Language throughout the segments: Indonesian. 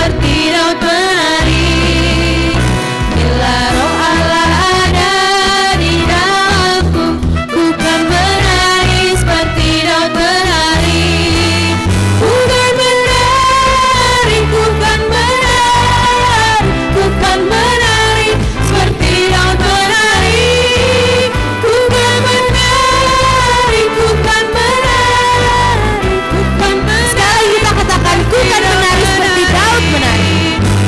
seperti daun menari. Bila roh Allah ada di dalamku, ku kan menari seperti daun menari. Ku kan menari, ku kan menari, ku kan menari seperti daun menari. Ku kan menari, ku kan menari, ku kan menari. Sekali kita katakan, ku kan menari seperti daun menari.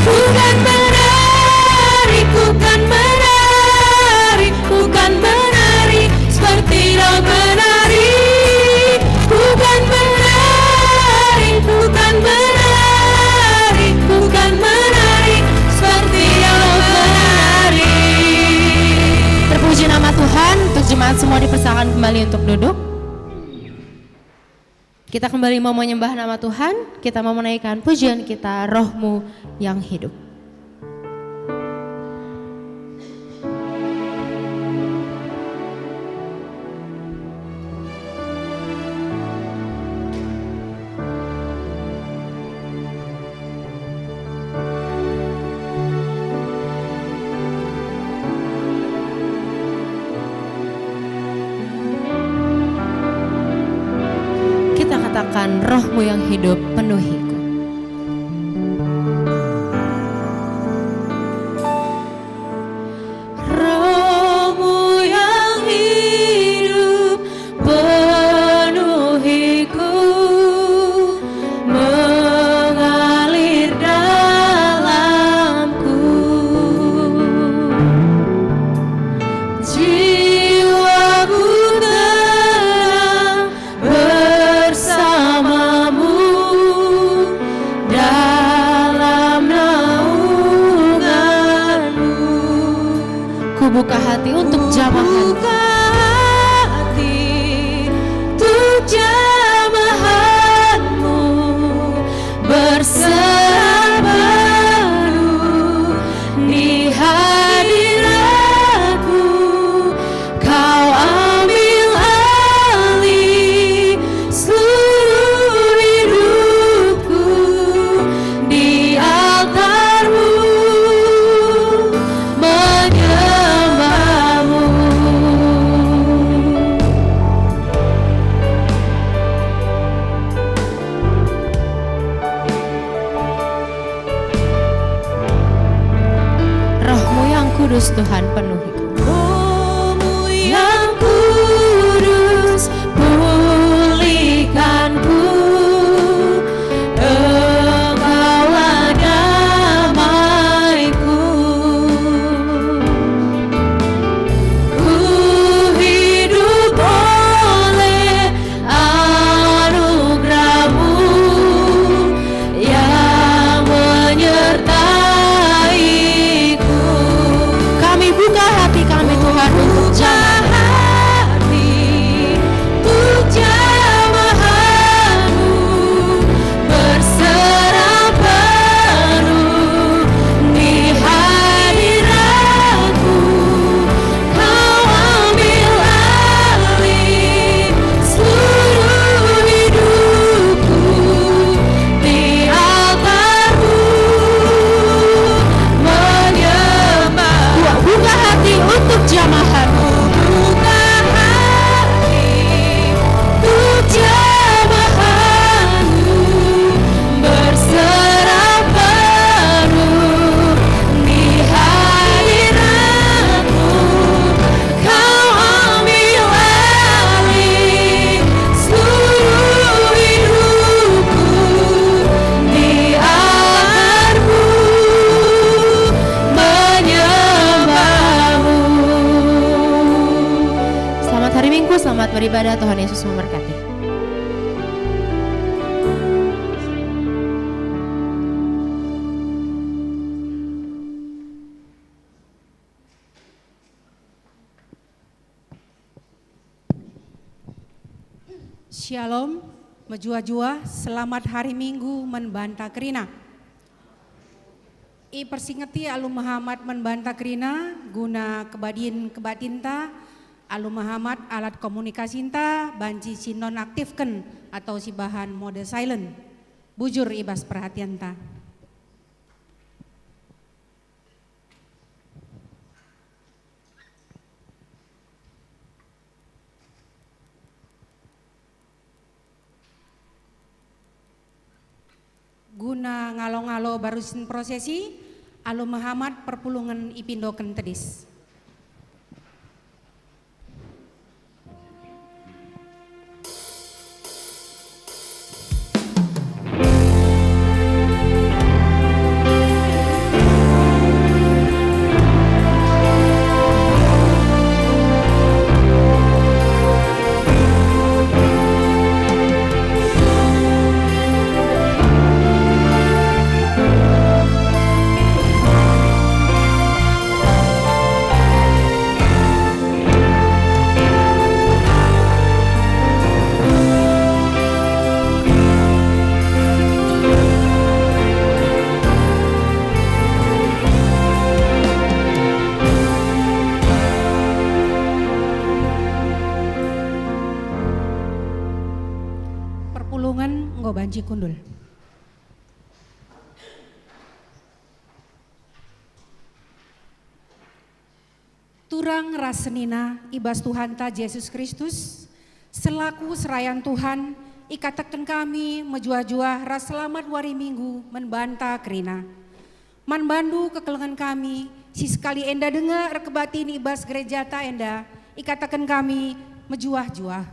Ku kan menari, ku kan menari, ku kan menari seperti daun menari. Ku kan menari, ku kan menari, ku kan menari seperti daun menari. Terpuji nama Tuhan. Untuk jemaat semua dipersilakan kembali untuk duduk. Kita kembali mau menyembah nama Tuhan. Kita mau menaikkan pujian kita, Roh-Mu yang hidup. Kita katakan, Roh-Mu yang hidup penuhiku. Roh-Mu yang hidup penuhiku, mengalir dalamku. Jiwaku tenang bersamamu dalam naunganmu. Ku buka hati untuk jamahan. Buka hati untuk jamahanmu, berserah penuh di hadiratmu. Kau ambil alih seluruh hidupku di altarmu, menyembahmu. Roh-Mu yang kudus Tuhan penuhiku. Roh-Mu yang kudus pulihkanku. Engkaulah damaiku. Ku hidup oleh anugerah-Mu yang menyertaiku. Kami buka hati kami Tuhan untuk jamahan-Mu, berserah penuh di hadiratmu. Kau ambil alih seluruh hidupku di altarmu, menyembah. Buka hati untuk jamahan-Mu. Buka hati untuk jamahan-Mu, berserah penuh di hadiratmu. Kau ambil alih seluruh hidupku di altarmu, menyembahmu. Selamat hari Minggu, selamat beribadah. Tuhan Yesus memberkati. Shalom, mejua-jua, selamat hari Minggu membantah kerina. I persingeti Alum Muhammad membantah kerina guna kebadin kebatinta Alum Muhammad alat komunikasi inta banci si nonaktifkan atau si bahan mode silent. Bujur ibas perhatian ta. guna ngalo-ngalo barusin prosesi Alu Muhammad perpulungan ipindoken tedis. Perpulungan nggo banci kundul. Turang rasenina ibas Tuhan ta Yesus Kristus, selaku serayan Tuhan, ikatakan kami menjua-jua ras selamat wari minggu menbanta kerina. Man bandu kekelengan kami, si sekali enda dengar kebatin ibas gereja ta enda, ikatakan kami menjuah-juah.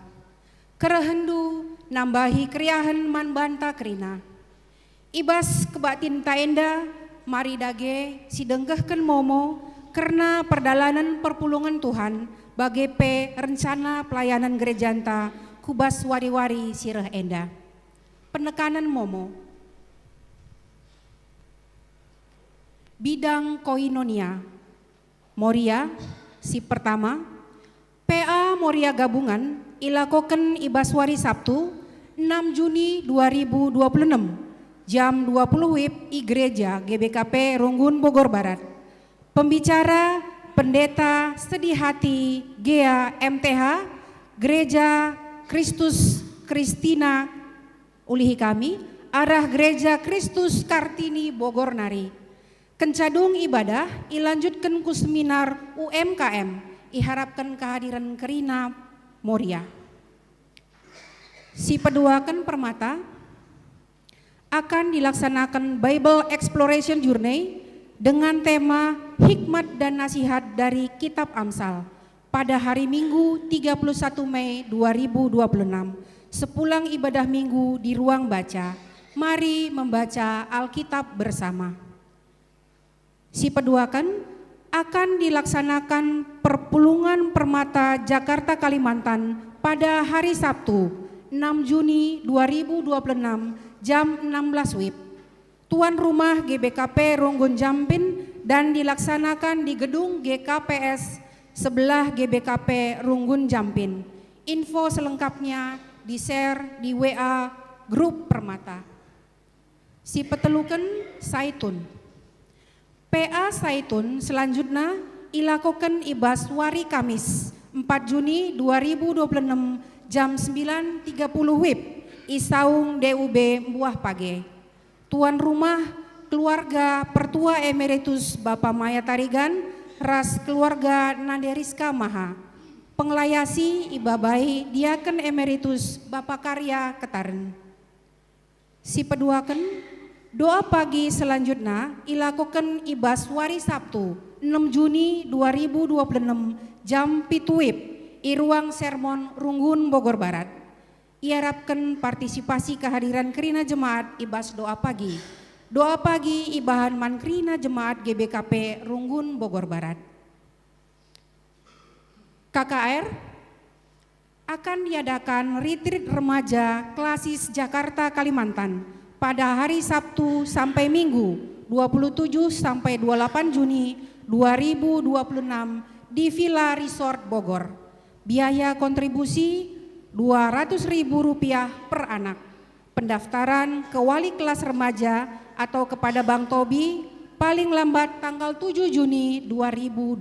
Kerehendu nambahi kriahan man banta kerina. Ibas kebatin ta enda, mari dage si denggehken momo, karena perdalanan perpulungan Tuhan bagi rencana pelayanan gerejanta kubas wari-wari sirah enda. Penekanan momo. Bidang koinonia. Moria si pertama. PA Moria gabungan ilakoken ibas wari Sabtu 6 Juni 2026 jam 20 WIB I Gereja GBKP Runggun Bogor Barat. Pembicara Pendeta Sedih Hati Gea MTH Gereja Kristus Kristina ulihi kami arah Gereja Kristus Kartini Bogor Nari. Kencadung ibadah ilanjutkan ku seminar UMKM iharapkan kehadiran Kerina Moria. Si peduakan permata akan dilaksanakan Bible Exploration Journey dengan tema hikmat dan nasihat dari Kitab Amsal pada hari Minggu 31 Mei 2026 sepulang ibadah minggu di ruang baca. Mari membaca Alkitab bersama. Si peduakan akan dilaksanakan perpulungan permata Jakarta Kalimantan pada hari Sabtu 6 Juni 2026 jam 16 WIB. Tuan rumah GBKP Runggun Jampin dan dilaksanakan di gedung GKPS sebelah GBKP Runggun Jampin. Info selengkapnya di-share di WA grup Permata. Si peteluken Saitun. PA Saitun selanjutnya ilakoken ibas wari Kamis 4 Juni 2026 jam 9.30 WIB Isaung DUB Buah Page. Tuan rumah keluarga Pertua Emeritus Bapak Maya Tarigan, ras keluarga Naderiska Maha. Penglayasi Ibabai Diaken Emeritus Bapak Karya Ketaren. Si peduaken doa pagi selanjutnya ilakoken ibas wari Sabtu 6 Juni 2026 jam 7 WIB I ruang sermon Runggun Bogor Barat. Iharapkan partisipasi kehadiran Kerina Jemaat ibas doa pagi. Doa pagi ibahan man Kerina Jemaat GBKP Runggun Bogor Barat. KKR akan diadakan retreat remaja Klasis Jakarta Kalimantan pada hari Sabtu sampai Minggu 27 sampai 28 Juni 2026 di Villa Resort Bogor. Biaya kontribusi Rp200.000 per anak. Pendaftaran ke wali kelas remaja atau kepada Bang Tobi paling lambat tanggal 7 Juni 2026.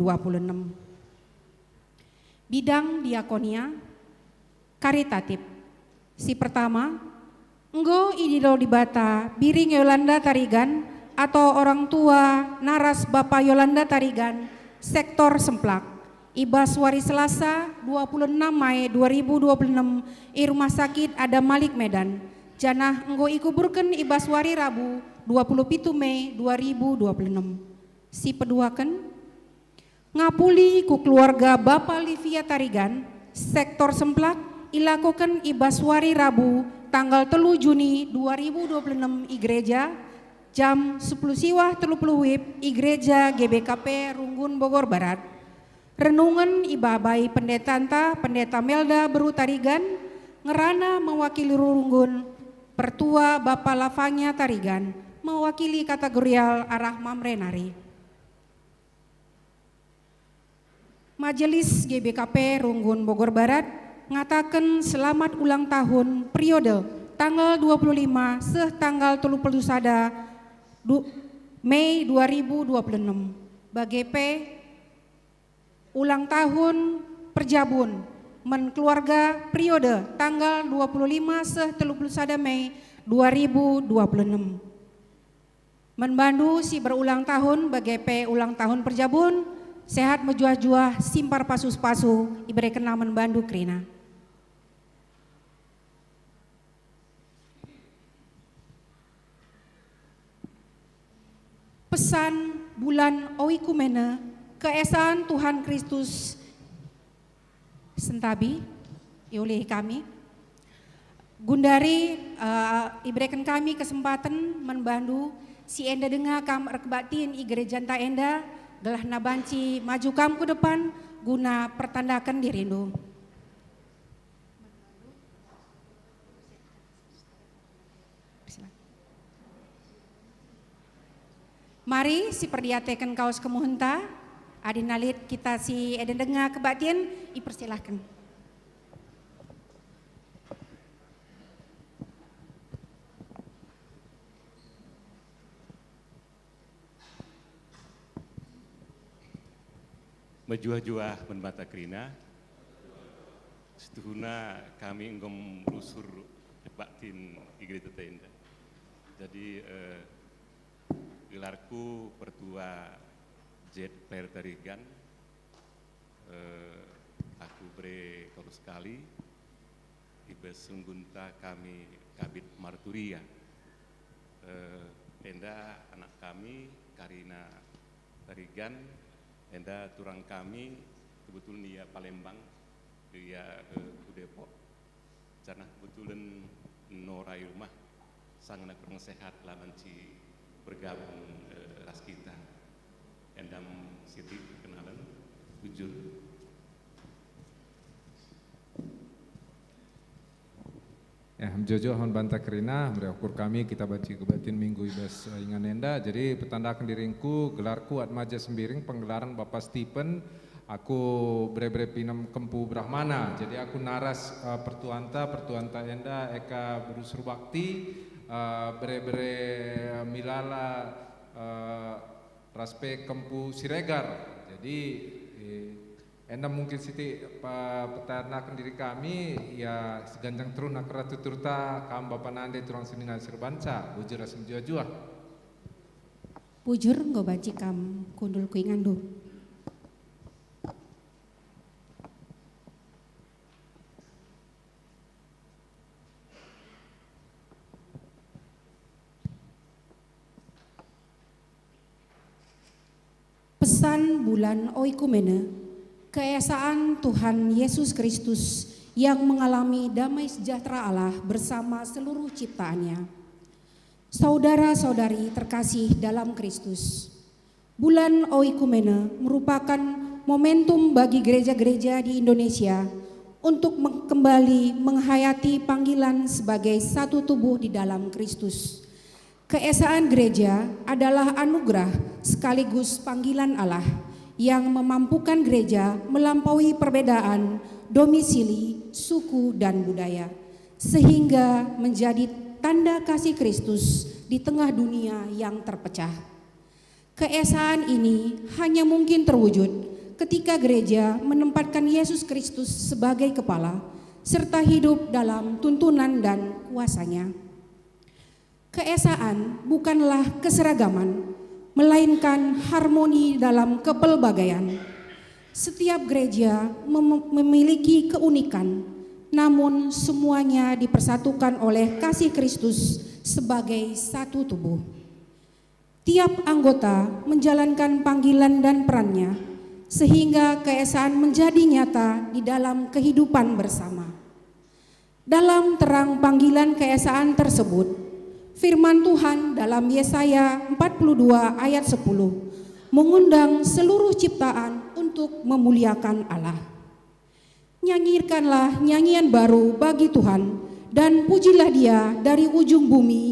Bidang diakonia karitatif. Si pertama, enggo idilo dibata Biring Yolanda Tarigan atau orang tua naras Bapak Yolanda Tarigan, sektor Semplak. Ibas wari Selasa 26 Mei 2026 I Rumah Sakit Adam Malik Medan. Janah enggo ikuburken ibas wari Rabu 27 Mei 2026. Si peduaken ngapuli ku keluarga Bapak Livia Tarigan, sektor Semplak, ilakukan ibaswari Rabu tanggal 3 Juni 2026 Gereja jam 10 siwah 30 WIB Gereja GBKP Runggun Bogor Barat. Renungan ibabai Pendeta Anta, Pendeta Melda Beru Tarigan, ngerana mewakili Runggun, Pertua Bapak Lavanya Tarigan, mewakili kategorial arah Mamrenari. Majelis GBKP Runggun Bogor Barat ngatakan selamat ulang tahun periode tanggal 25 tanggal 31 Mei 2026 bagi P ulang tahun Perjabun men keluarga periode tanggal 25 31 Mei 2026. Menbandu si berulang tahun bagi P ulang tahun Perjabun sehat mejuah-juah simpar pasus-pasu ibere kena menbandu krina. Pesan bulan Oikumene keesaan Tuhan Kristus sentabi oleh kami gundari iberikan kami kesempatan menbandu si enda dengar kam rekbatin Gereja Anta enda gelah nabanci maju kam ke depan guna pertandakan dirindu. Mari si perdiatekan kaos kemuhenta adinalit kita si eden dengar kebatian dipersilahkan. Mejuah-juah menbata krina, setuhuna kami enggom rusur batin Gereja Tenda. Jadi gelarku Pertua Jet Player Tarigan, aku beri terus sekali, ibe sunggunta kami kabit marturia, tenda anak kami Karina Tarigan. Enda turang kami kebetulan dia Palembang, dia ke Depok. Karena kebetulan norai rumah sang anak kurang sehat lah manci bergabung ras kita. Endam Siti kenalan jujur. Ya, Jojo hon banta kerina, berukur kami kita baca kebatin minggu ibas ingan enda. Jadi petandakan diringku, gelarku Atmaja Sembiring, penggelaran Bapak Stephen. Aku bre-bre pinam Kempu Brahmana. Jadi aku naras pertuanta enda eka berusur bakti, bre-bre milala raspe Kempu Siregar. Jadi enda mungkin siti peternakan diri kami ya seganjang terus nak ratu turta kam bapak nande turang seningan sirbanca bujur asem jua-jua. Bujur nggo baci kam kundul kuingandu. Pesan bulan Oikumene, keesaan Tuhan Yesus Kristus yang mengalami damai sejahtera Allah bersama seluruh ciptaannya. Saudara-saudari terkasih dalam Kristus, bulan Oikumene merupakan momentum bagi gereja-gereja di Indonesia untuk kembali menghayati panggilan sebagai satu tubuh di dalam Kristus. Keesaan gereja adalah anugerah sekaligus panggilan Allah yang memampukan gereja melampaui perbedaan domisili, suku, dan budaya, sehingga menjadi tanda kasih Kristus di tengah dunia yang terpecah. Keesaan ini hanya mungkin terwujud ketika gereja menempatkan Yesus Kristus sebagai kepala, serta hidup dalam tuntunan dan kuasanya. Keesaan bukanlah keseragaman, melainkan harmoni dalam kepelbagaian. Setiap gereja memiliki keunikan, namun semuanya dipersatukan oleh kasih Kristus sebagai satu tubuh. tiap anggota menjalankan panggilan dan perannya, sehingga keesaan menjadi nyata di dalam kehidupan bersama. Dalam terang panggilan keesaan tersebut, firman Tuhan dalam Yesaya 42 ayat 10 mengundang seluruh ciptaan untuk memuliakan Allah. Nyanyikanlah nyanyian baru bagi Tuhan dan pujilah Dia dari ujung bumi,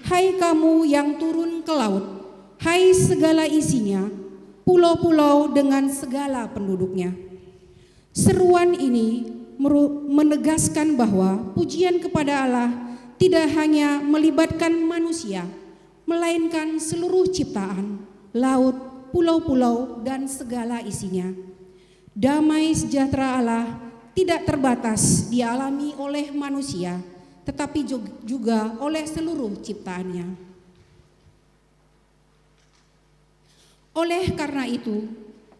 hai kamu yang turun ke laut, hai segala isinya, pulau-pulau dengan segala penduduknya. Seruan ini menegaskan bahwa pujian kepada Allah tidak hanya melibatkan manusia, melainkan seluruh ciptaan, laut, pulau-pulau, dan segala isinya. Damai sejahtera Allah tidak terbatas dialami oleh manusia, tetapi juga oleh seluruh ciptaannya. Oleh karena itu,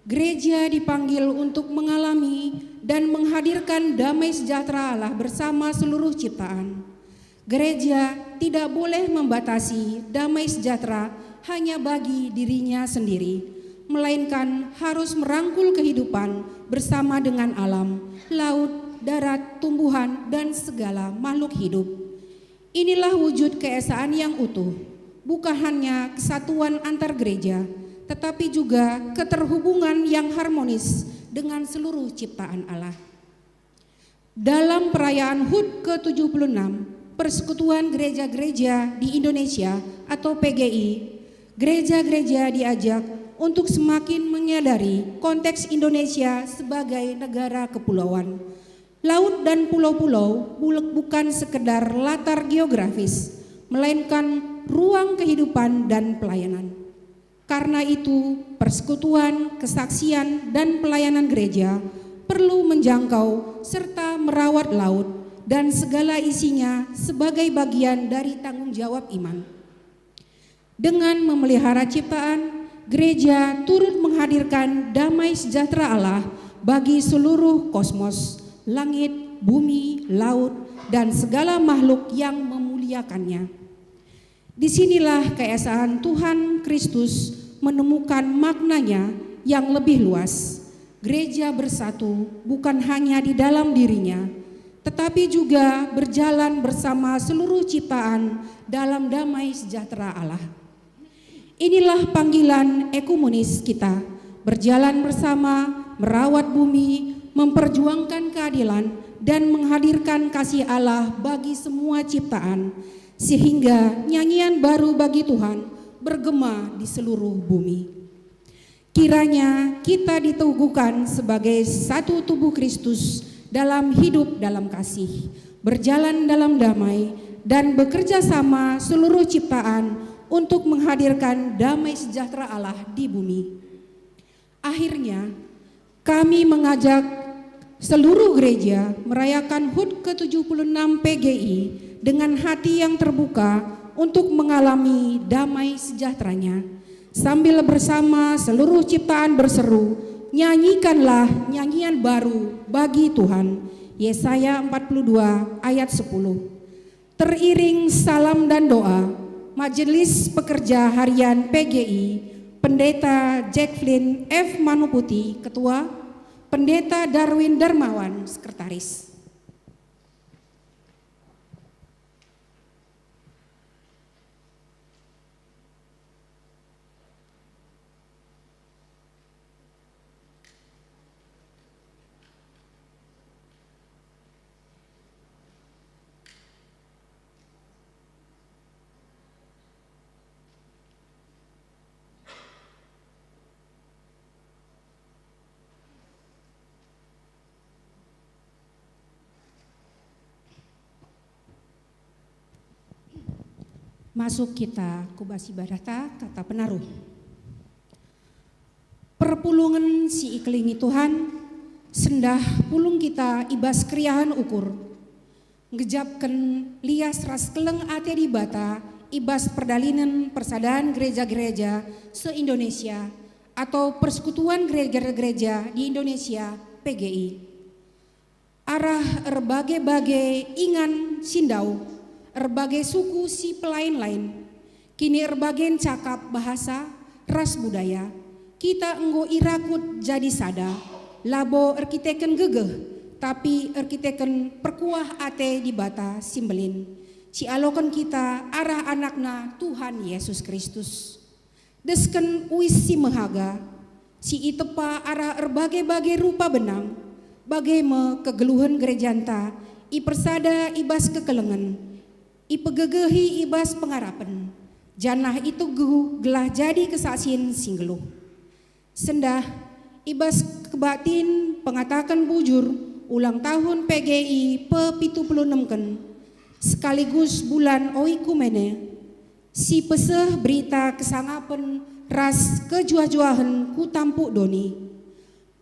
gereja dipanggil untuk mengalami dan menghadirkan damai sejahtera Allah bersama seluruh ciptaan. Gereja tidak boleh membatasi damai sejahtera hanya bagi dirinya sendiri, melainkan harus merangkul kehidupan bersama dengan alam, laut, darat, tumbuhan, dan segala makhluk hidup. Inilah wujud keesaan yang utuh, bukan hanya kesatuan antar gereja, tetapi juga keterhubungan yang harmonis dengan seluruh ciptaan Allah. Dalam perayaan HUT ke-76, Persekutuan Gereja-Gereja di Indonesia atau PGI, gereja-gereja diajak untuk semakin menyadari konteks Indonesia sebagai negara kepulauan. Laut dan pulau-pulau bukan sekedar latar geografis, melainkan ruang kehidupan dan pelayanan. Karena itu, persekutuan, kesaksian, dan pelayanan gereja perlu menjangkau serta merawat laut dan segala isinya sebagai bagian dari tanggung jawab iman. Dengan memelihara ciptaan, gereja turut menghadirkan damai sejahtera Allah bagi seluruh kosmos, langit, bumi, laut, dan segala makhluk yang memuliakannya. Disinilah keesaan Tuhan Kristus menemukan maknanya yang lebih luas. Gereja bersatu bukan hanya di dalam dirinya, tetapi juga berjalan bersama seluruh ciptaan dalam damai sejahtera Allah. Inilah panggilan ekumenis kita, berjalan bersama, merawat bumi, memperjuangkan keadilan, dan menghadirkan kasih Allah bagi semua ciptaan, sehingga nyanyian baru bagi Tuhan bergema di seluruh bumi. Kiranya kita diteguhkan sebagai satu tubuh Kristus dalam hidup dalam kasih, berjalan dalam damai, dan bekerja sama seluruh ciptaan untuk menghadirkan damai sejahtera Allah di bumi. Akhirnya, kami mengajak seluruh gereja merayakan HUT ke-76 PGI dengan hati yang terbuka untuk mengalami damai sejahteranya. Sambil bersama seluruh ciptaan berseru, nyanyikanlah nyanyian baru bagi Tuhan. Yesaya 42 ayat 10. Teriring salam dan doa, Majelis Pekerja Harian PGI, Pendeta Jacqueline F. Manuputi, Ketua, Pendeta Darwin Darmawan, Sekretaris. Masuk kita kubasi badata tata penaruh. Perpulungan si iklingi Tuhan, sendah pulung kita ibas kriahan ukur. Ngejapken lias ras keleng ate di bata ibas perdalinan persadaan gereja-gereja se-Indonesia atau Persekutuan Gereja-Gereja di Indonesia PGI. Arah erbagai-bagai ingan sindau, erbagai suku si pelain lain, Kini erbagen cakap bahasa ras budaya, kita enggo irakut jadi sada, labo erkiteken gegeh, tapi erkiteken perkuah ate di bata simbelin. Si alokan kita arah anakna Tuhan Yesus Kristus. Desken uis si mehaga, si itepa arah erbagai-bagai rupa benang, bagai me kegeluhan gerejanta, i persada ibas kekelengan, i pegegehi ibas pengarapan. Janah itu gelah jadi kesaksian singgeluh. Sendah ibas kebatin pengatakan bujur ulang tahun PGI pe-76 sekaligus bulan oikumene. Si peseh berita kesangapen ras kejuah-juahan ku tampuk doni.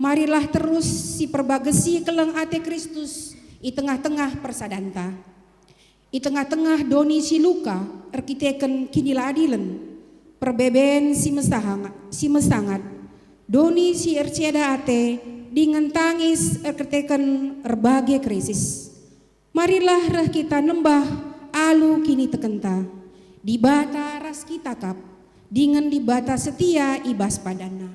Marilah terus si perbagesi keleng ate Kristus i tengah-tengah persadanta. I tengah-tengah doni si luka erkiteken kinila adilen. Perbeben si mesangat. Doni si erciada ate dengan tangis erkiteken erbagai krisis. Marilah reh kita nembah alu kini tekenta. Di bata ras kita kap dengan di bata setia ibas padana.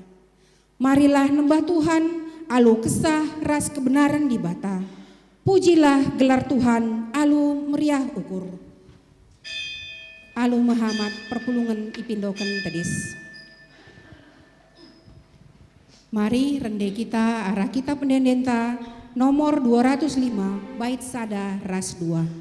Marilah nembah Tuhan alu kesah ras kebenaran di bata. Pujilah gelar Tuhan alu meriah ukur. Alu Muhammad perpulungan ipindokan tedis. Mari rende kita arah kitab pendendenta nomor 205 bait sada ras 2.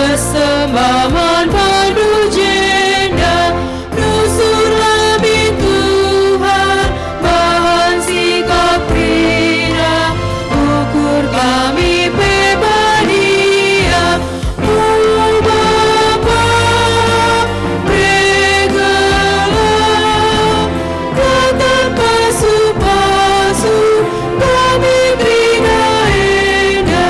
Persembahan padu jenda, rusur lebih Tuhan, bahan sikap rina, ukur kami pebadia, Mul Bapa regala, datang pasu-pasu, kami rina endah.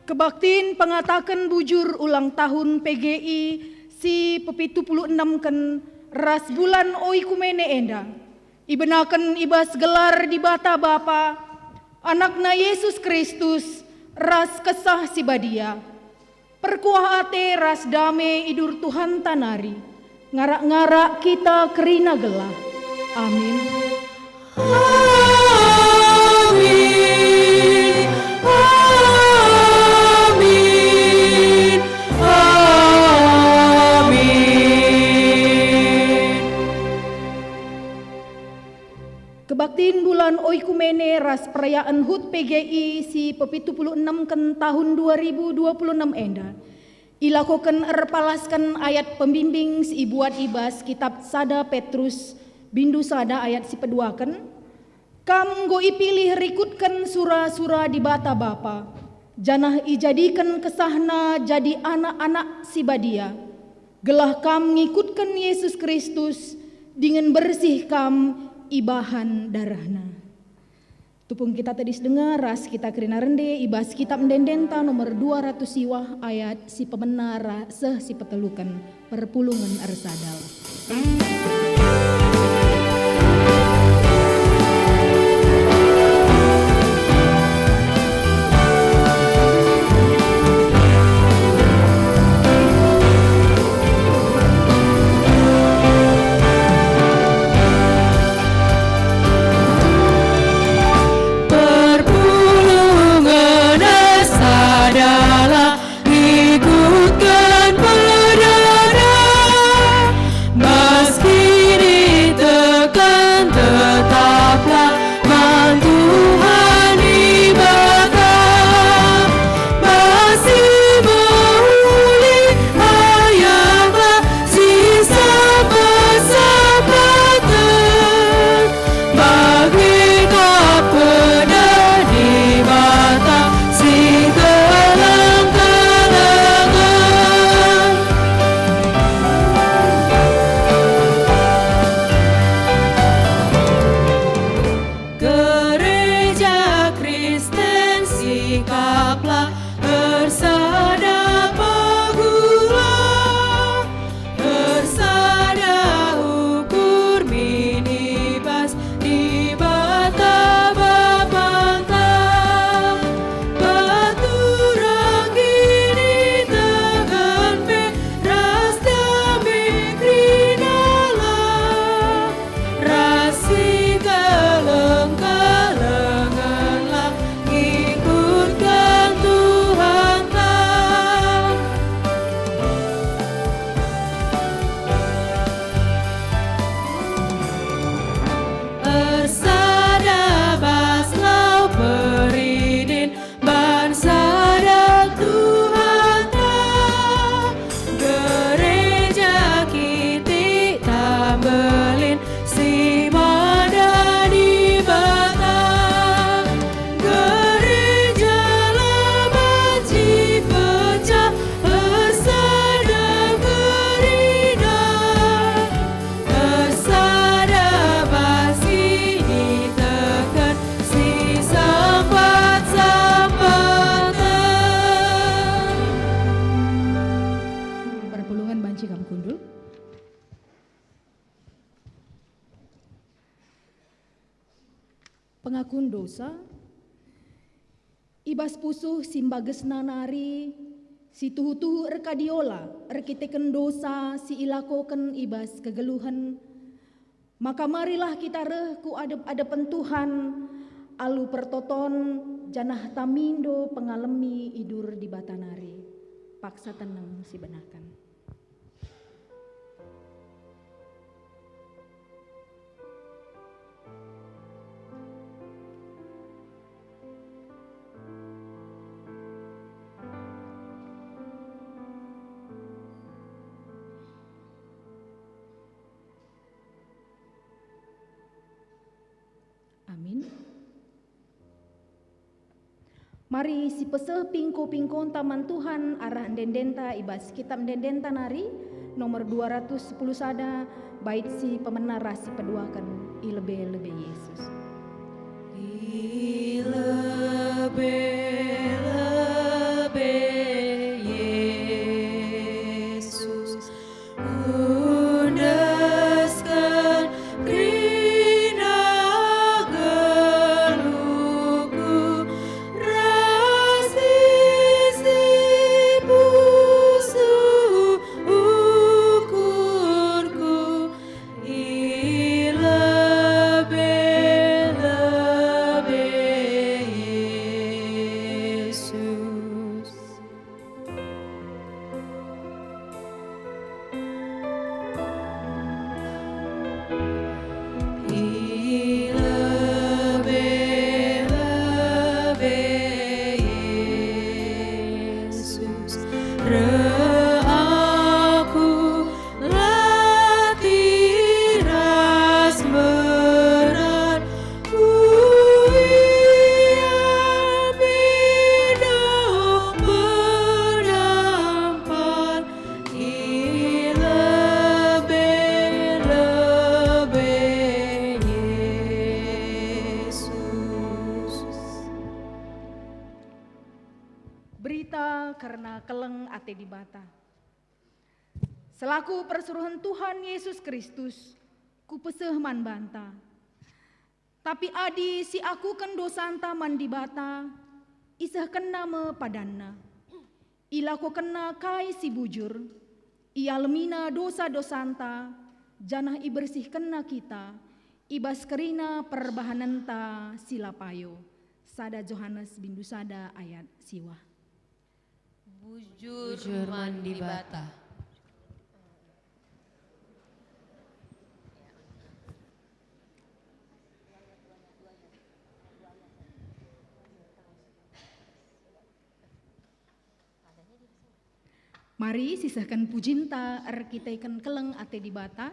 Kebaktin pengatakan bujur ulang tahun PGI si pe-76 ras bulan oikumene enda. Ibenaken ibas gelar di bata Bapa, anakna Yesus Kristus, ras kesah si badia. Perkuah ate ras dame idur Tuhan tanari. Ngarak-ngarak kita kerina gelah. Amin. Kebaktin bulan oikumene ras perayaan HUT PGI si pe-76 tahun 2026 enda. Ilakukan erpalaskan ayat pembimbing si ibuat ibas kitab Sada Petrus bindu sada ayat si peduakan. Kam go ipilih rikutkan sura-sura di bata Bapa. Janah ijadikan kesahna jadi anak-anak si badia. Gelah kam ngikutkan Yesus Kristus dengan bersih kam ibahan darahna. Tupung kita tadi dengar ras kita kerina rende ibas kitab mendendenta nomor 200 siwah ayat si pemenara seh si petelukan perpulungan arsadal. pangakun dosa, ibas pusuh simbagesna nari, si tuhu-tuhu erkadiola, erkiteken dosa, si ilakoken ibas kegeluhan, maka marilah kita reh ku adep-adepen Tuhan, alu pertoton janah tamindo pengalami idur di batanari, paksa tenang si benakan. Amin. Mari si peseh pingko-pingkon taman Tuhan arah dendenta ibas kitab dendenta nari nomor 210 sada bait si pemenar rasi peduakan ilebe-lebe Yesus. Ilebe-lebe Yesus, undaskan rina geluku, rasisi busu ukurku, ilebe-lebe Yesus. Ilebe-lebe Yesus, aku latih ras berat, ia minum penampan, ilebe-lebe Yesus. Berita karena keleng ate di bata. Selaku persuruhan Tuhan Yesus Kristus, ku peseh man banta. Tapi adi si aku ken dosanta man di bata, isah kena me padanna. Ilako kena kai si bujur, ia lemina dosa dosanta, janah ibersih kena kita, ibas kerina perbahananta silapayo. Sada Johannes bindu sada ayat siwa. Bujur mandi bata. Mari sisahkan pujinta erkitaikan keleng ate di bata.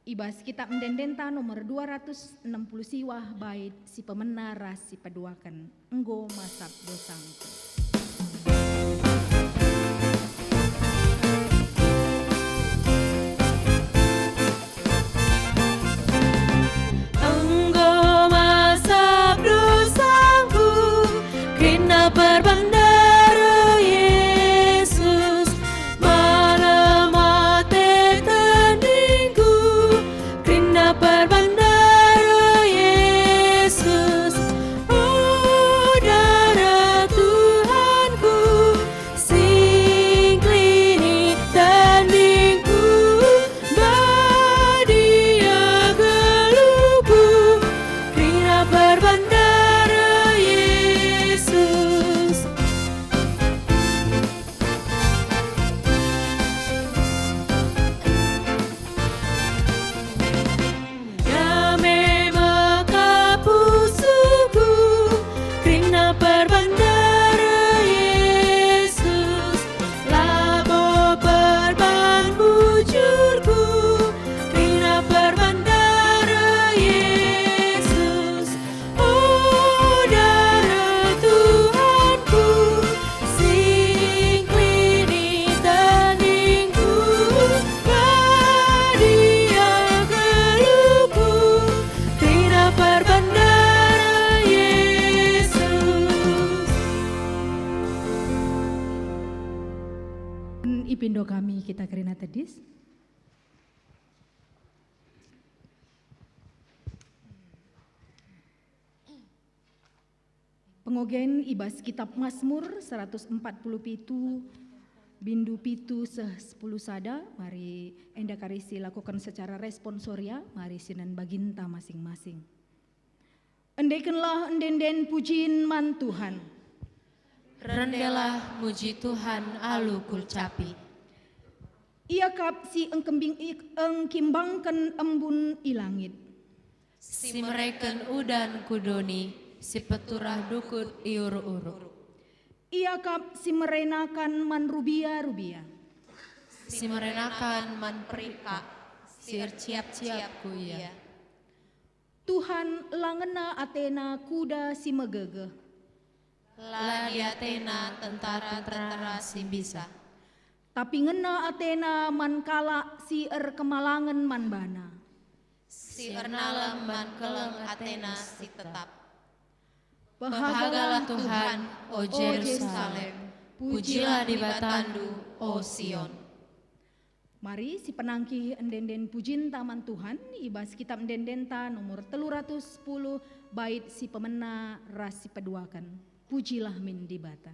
Ibas kitab mendendenta nomor 260 siwah bait si pemenar ras si peduakan enggo masap dosangku. Engkau masap dosaku, kena berbandara Yesus, malam mati tandingku, kena berbandara Yesus, oh darah Tuhanku, singklini tandingku, badia geluku, kena berbandara Yesus. Damai makapusuku, kena berbandara Yesus, labo berban bujurku, kena berbandara Yesus, oh darah Tuhanku, singklini tandingku, badia geluku, kena berbandara Yesus. Ipindo kami kita kerina tedis. Pengogen ibas kitab Mazmur 147 bindu pitu 10 sada, mari enda karisi lakukan secara responsoria, mari sinan baginta masing-masing. Endaikanlah endenden pujiin man Tuhan. Rendelah muji Tuhan alu kulcapi. Ia kap si engkimbangkan embun ilangit. Si mereken udan kudoni, si peturah dukut iur-uru. Ia kap si merenakan man rubia-rubia. Si merenakan man perika, si ciap-ciap kuya. Tuhan langena Athena kuda si megege. La di Athena tentara-tentara si bisa. Tapi ngena Athena man kala si kemalangan man bana. Si ernalem man keleng Athena si tetap. Bahagalah Tuhan, o Jerusalem, pujilah di Batandu, o Sion. Mari si penangki endenden pujin taman Tuhan, ibas kitab endendenta nomor 310 bait si pemena rasi peduakan. Pujilah min di bata.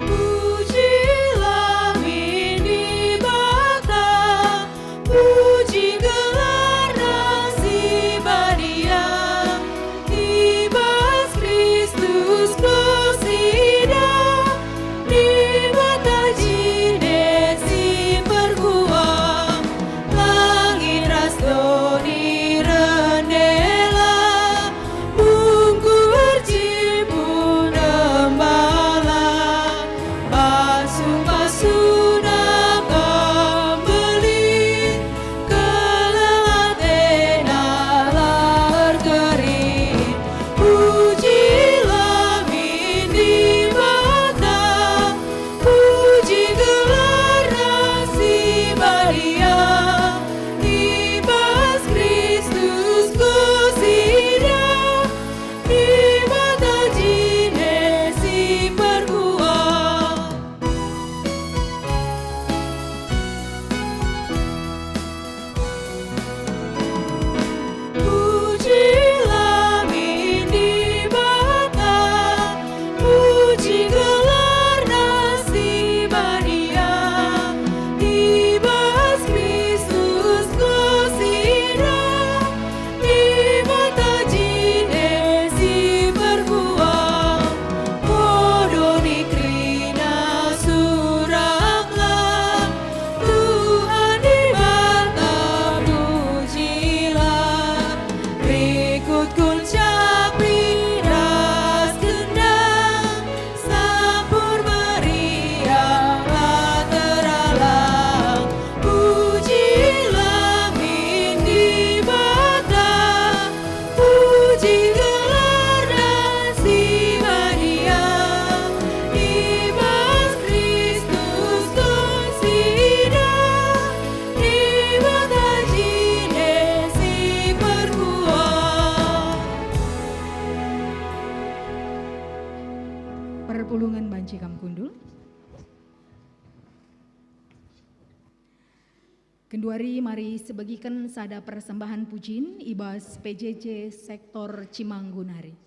Pujilah min di bata, puji gelar nasibah Dia, ibas Kristus kusida, di bata jinesi perguam, langit ras doni rendela, mungkur cipu nembala, Basuna pembeli, kelatena lahar kering. Pujilah min di bata, puji gelar nasibah Dia, ibas Kristus kusida, di bata jinesi perguam. Pujilah min di bata, puji gelar nasibah Dia, ibas Kristus kusida, di bata jinesi perguam. Kodoni krina suraklah, Tuhan di bata pujilah, berikut kuncapi ras gendang, sampur meriahlah teralang. Pujilah min di bata, puji gelar nasibah Dia, ibas Kristus kusida, di bata jinesi perguam. Perpulungan banci kamkundul. Kenduari mari sebagikan sada persembahan pujin ibas PJJ sektor Cimanggunari.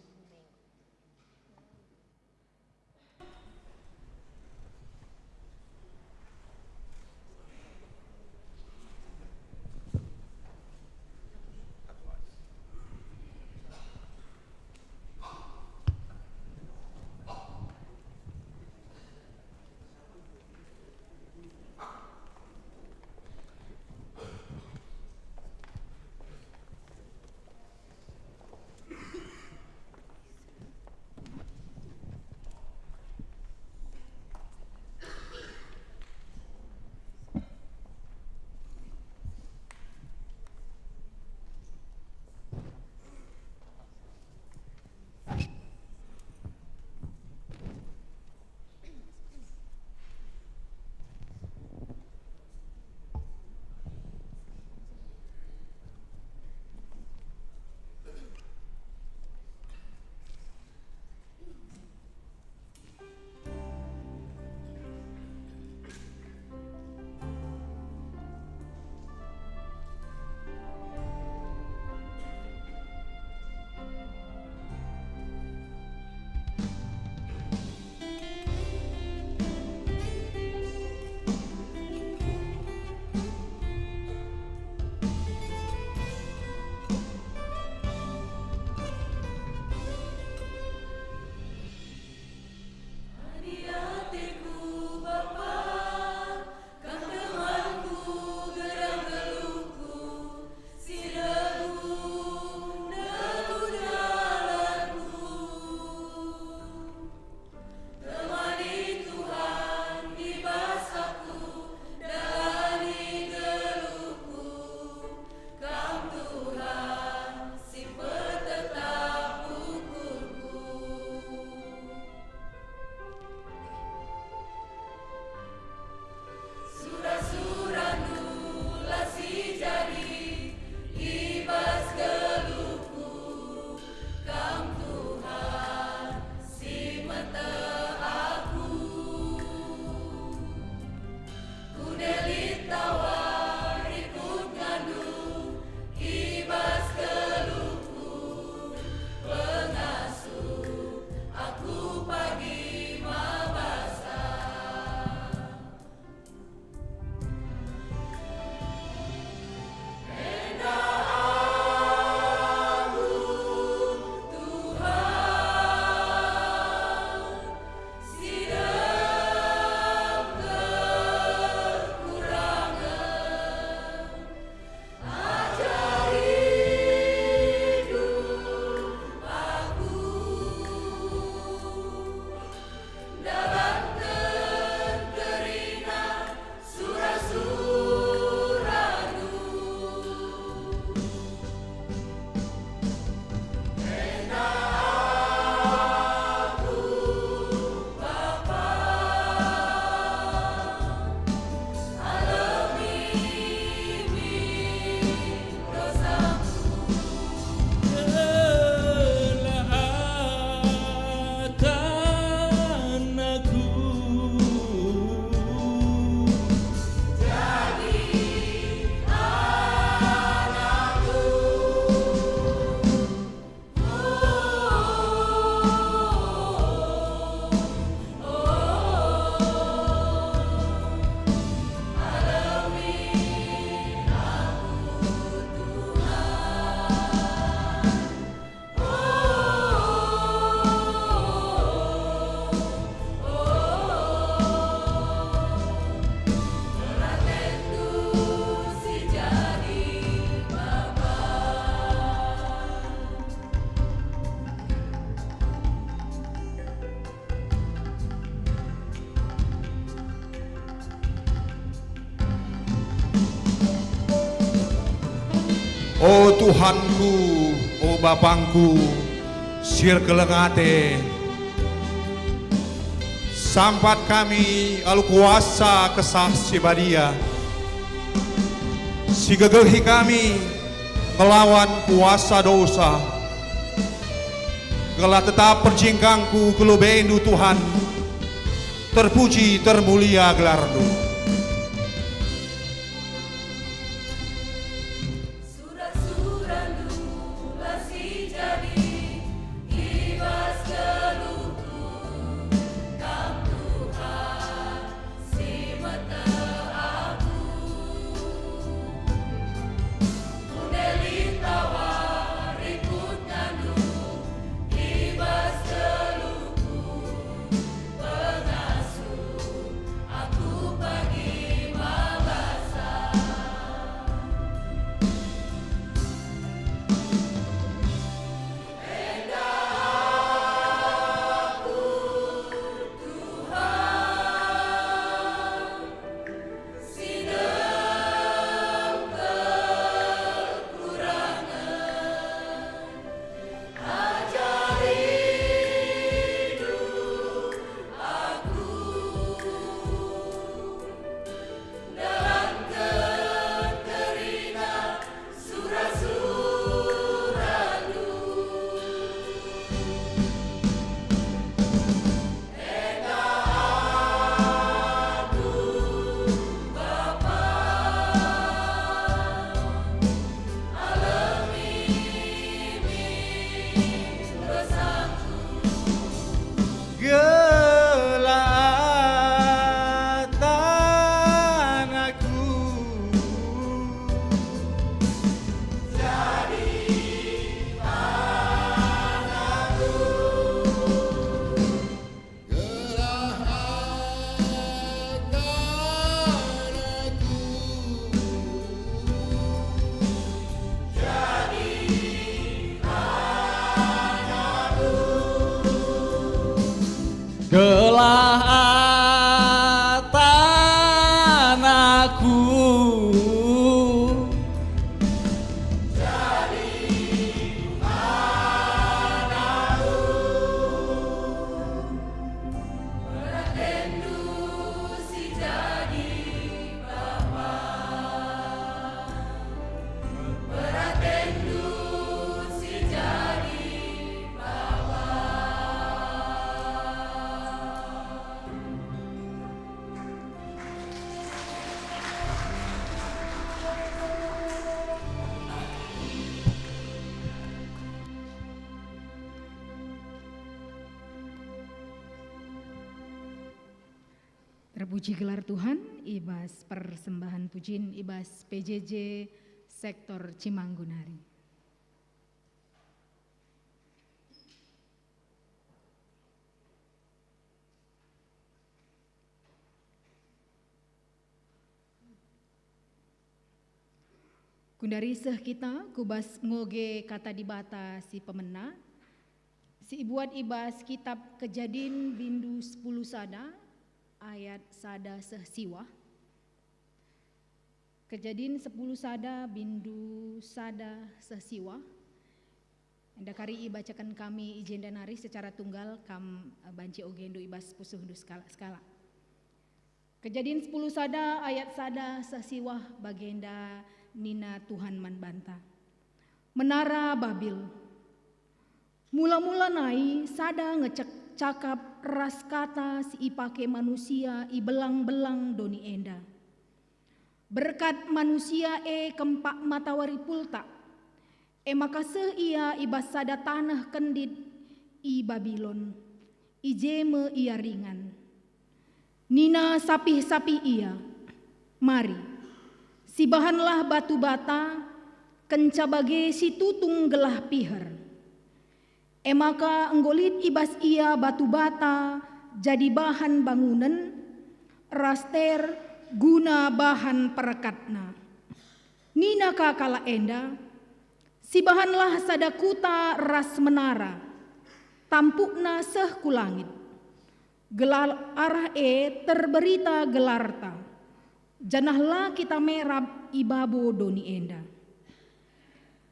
O Tuhanku, o Bapangku, sir kelengate, sampat kami alu kuasa kesah si badia, si gegehi kami melawan kuasa dosa, gelah tetap perjingkangku kelubendu Tuhan, terpuji termulia gelardu. Terpuji gelar Tuhan, Ibas persembahan pujian Ibas PJJ Sektor Cimanggunari. Kundari seh kita kubas ngoge kata dibata si pemena, si ibuat ibas kitab Kejadin bindu 10 sada, ayat sada seh siwah. Kejadin 10 sada bindu sada seh siwah. Anda kari bacakan kami izin dan hari secara tunggal kam banci ogendo ibas pusuh du skala. Kejadin 10 sada ayat sada seh siwah bagenda Nina Tuhan Manbanta. Menara Babil. Mula-mula nai sada ngecek cakap ras kata si ipake manusia i belang-belang doni enda. Berkat manusia kempak matawari pulta. Makaseh ia ibas sada tanah kendit i Babilon. Ijeme ia ringan. Nina sapih-sapih ia. Mari. Si bahanlah batu bata, kenca bage si tutung gelah piher. Maka enggolit ibas ia batu bata, jadi bahan bangunan, raster guna bahan perekatna. Nina kakala enda, si bahanlah sadakuta ras menara, tampukna seh kulangit. Gelar arah terberita gelarta. Janahlah kita merab ibabo doni enda.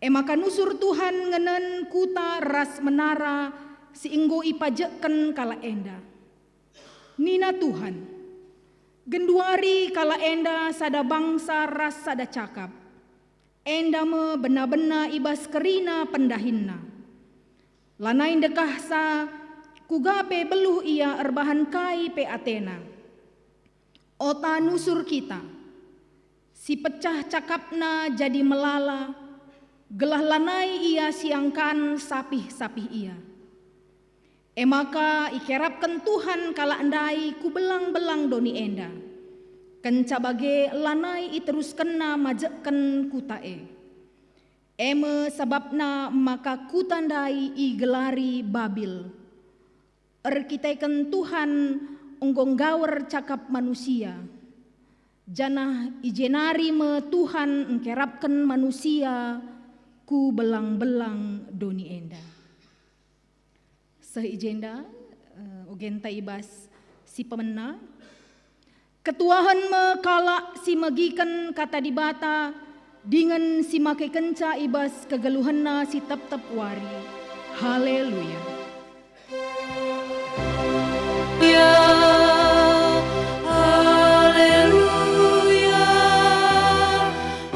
Emaka nusur Tuhan ngenen kuta ras menara siinggo ipajeken kala enda. Nina Tuhan, genduari kala enda sada bangsa ras sada cakap. Enda me bena-bena ibas kerina pendahinna. Lanain dekahsa kugape beluh ia erbahan kai pe Athena. Ota nusur kita, si pecah cakapna jadi melala, gelah lanai ia siangkan sapih-sapih ia. Emaka ikerapkan Tuhan kala andai ku belang-belang doni enda. Kencabage lanai iterus kena majeken kutae. Eme sababna maka kutandai igelari Babil. Erkitaikan Tuhan onggong gawer cakap manusia. Janah ijenari me Tuhan engkerapkan manusia ku belang-belang doni enda. Sehijenda ogenta ibas si pemena. Ketuahan me kala si megikan kata dibata dengan si make kenca ibas kegeluhanna si tep-tep wari. Haleluya. Ya, haleluya,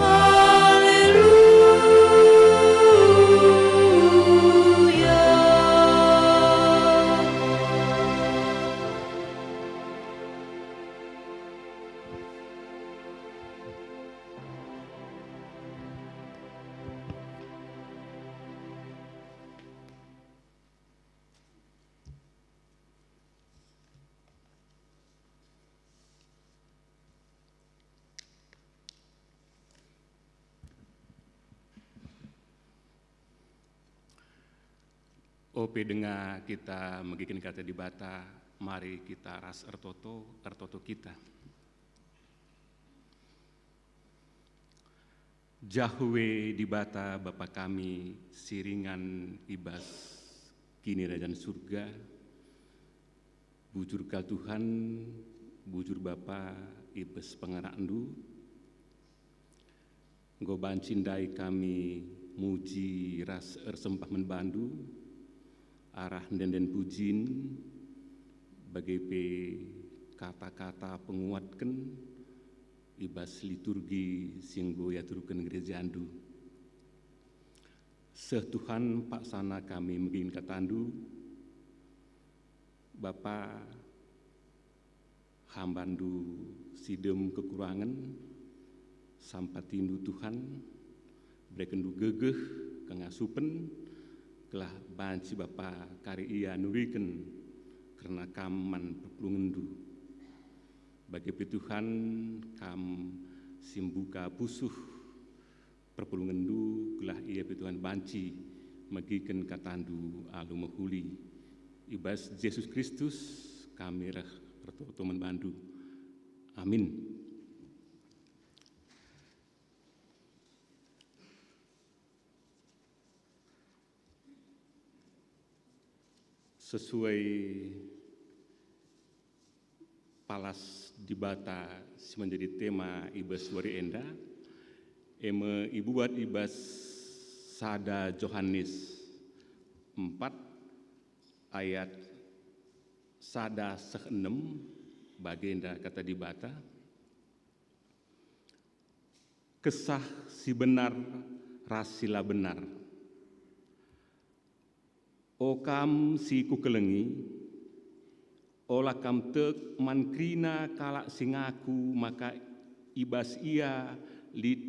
haleluya. Ope dengar kita megikin kata di bata, mari kita ras ertoto kita. Jahwe di bata Bapa kami, siringan ibas kini rajan surga, bujur kal Tuhan, bujur Bapa ibas pengarandu, goban cindai kami muji ras ersempah menbandu, arah den pujin bagai pe kata-kata penguatkan ibas liturgi singgo ya turukan gereja andu. Setuhan Pak sana kami mungkin katandu Bapa hambandu sidem kekurangan sampatindu Tuhan brekendu gegeh kangasupen telah banci Bapa kari ia nuriken karena kaman perlungendu. Bagi Tuhan kam simbuka pusuh perpulungendu kelah ia Tuhan banci magiken katandu alu mahuli. Ibas Yesus Kristus kami rah pertoto menbandu. Amin. Sesuai palas di bata menjadi tema ibas wari enda, eme ibu buat ibas sada Yohanes 4 ayat sada 6 bagenda kata di bata, kesah si benar rasila benar. O kam si kukelengi, olah kam tek mankrina kalak singaku maka ibas ia lid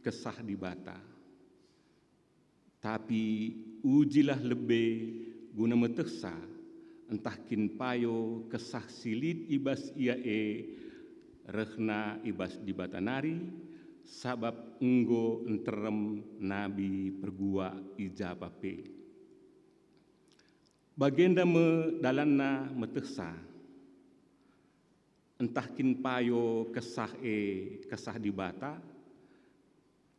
kesah di bata. Tapi ujilah lebih guna meteksa, entah kin payo kesah silid ibas ia rehna ibas di bata nari, sabab enggo enterem nabi pergua ijabape. Bagenda me dalanna meteksa, entah kin payo kesah kesah di bata,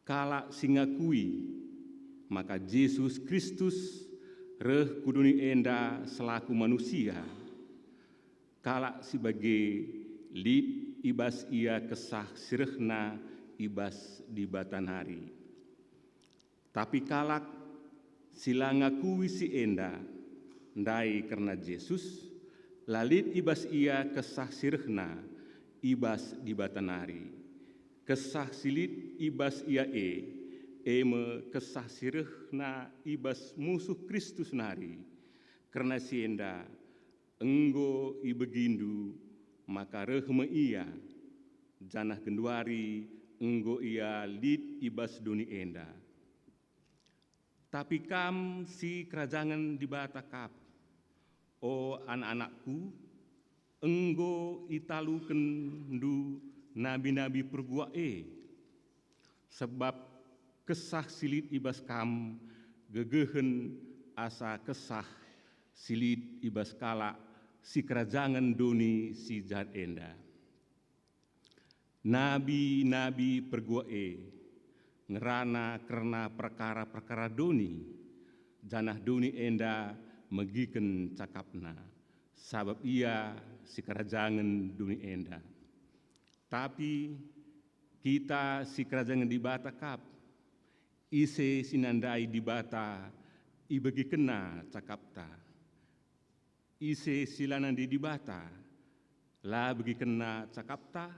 kala singakui maka Yesus Kristus reh kuduni enda selaku manusia, kala sebagai lid ibas ia kesah sirehna ibas di batan hari. Tapi kalak sila ngakui si enda, ndai karena Yesus, lalit ibas ia kesah sirehna, ibas di batanari. Kesah silit ibas ia eme kesah sirehna ibas musuh Kristus nari. Karena si enda, enggo ibegindu, maka rehme ia, janah genduari, enggo ia lid ibas duni enda. Tapi kam si kerajangan di batakap, o anak-anakku, enggo italuken du nabi-nabi perguae, sebab kesah silit ibas kam gegehen asa kesah silit ibas kala si kerajangan doni si jahat enda. Nabi-nabi perguae, ngerana karena perkara-perkara doni, janah doni enda megiken cakapna, sabab ia si kerajangan doni enda. Tapi kita si kerajangan di bata kap, ise sinandai di bata, ibagi kena cakapta. Ise silanan di bata, la bagi kena cakapta,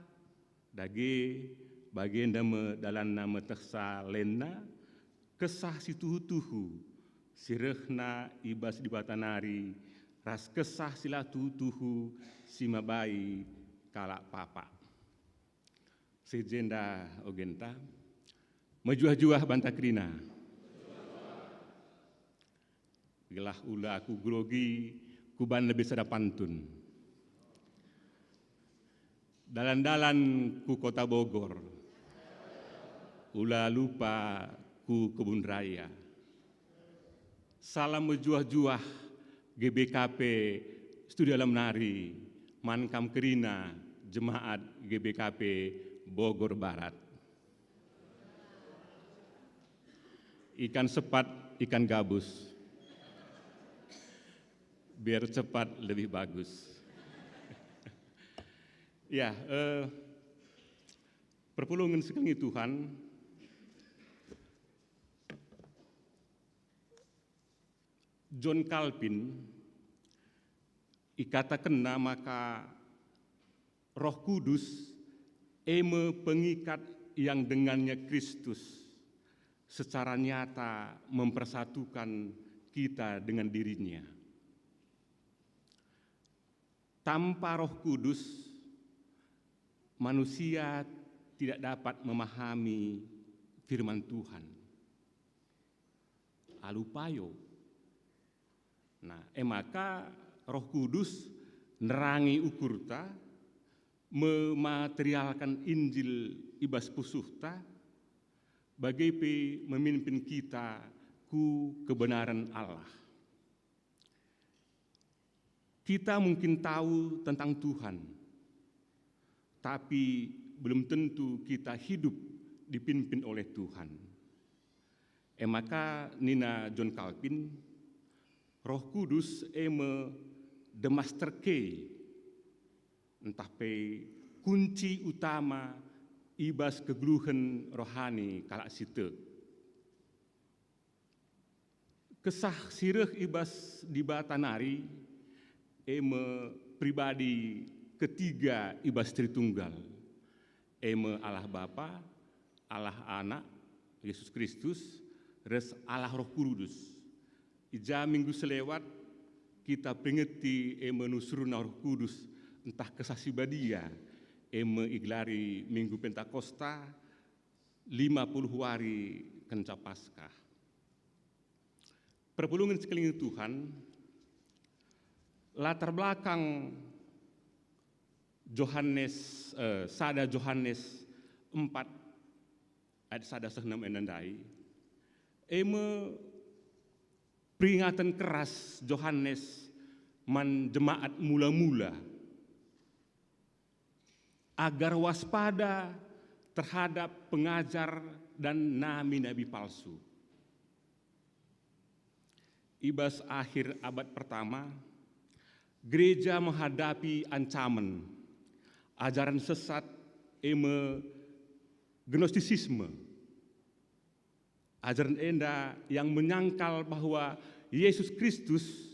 dage bagian dama dalam nama teksa lena, kesah si tuhu-tuhu, sirehna ibas di batanari, ras kesah sila tuhu-tuhu, si mabai kalak papa. Sejenda ogenta, majuah-juah bantakrina. Gelah ula aku grogi, kuban lebih sada pantun. Dalan-dalan ku kota Bogor, ula lupa ku kebun raya. Salam mejuah-juah GBKP Studi Alam Nari, Mankam Kerina, Jemaat GBKP Bogor Barat. Ikan sepat, ikan gabus. Biar cepat lebih bagus. Ya, perpulungan sekali Tuhan, John Calvin ikatakan maka Roh Kudus eme pengikat yang dengannya Kristus secara nyata mempersatukan kita dengan dirinya. Tanpa Roh Kudus, manusia tidak dapat memahami firman Tuhan. Alupayo. Nah, maka Roh Kudus nerangi ukurta, mematerialkan Injil ibas pusuhta, bagai memimpin kita ku kebenaran Allah. Kita mungkin tahu tentang Tuhan, tapi belum tentu kita hidup dipimpin oleh Tuhan. Maka Nina John Calvin, Roh Kudus the master key, entah pe kunci utama ibas kegeluhan rohani kalak situ. Kesah sireh ibas di batanari, pribadi ketiga ibas Tritunggal, Allah Bapa, Allah Anak, Yesus Kristus, res Allah Roh Kudus. Ija minggu selewat kita pengeti nusruna Roh Kudus entah kesasibadia iglari minggu Pentakosta 50 hari kenca Paskah. Perpulungan sekeliling Tuhan, latar belakang Yohanes, sada Yohanes 4 ayat sada 6 enandai, peringatan keras Yohanes man jemaat mula-mula agar waspada terhadap pengajar dan nabi-nabi palsu. Ibas akhir abad pertama, gereja menghadapi ancaman ajaran sesat gnostisisme, ajaran enda yang menyangkal bahwa Yesus Kristus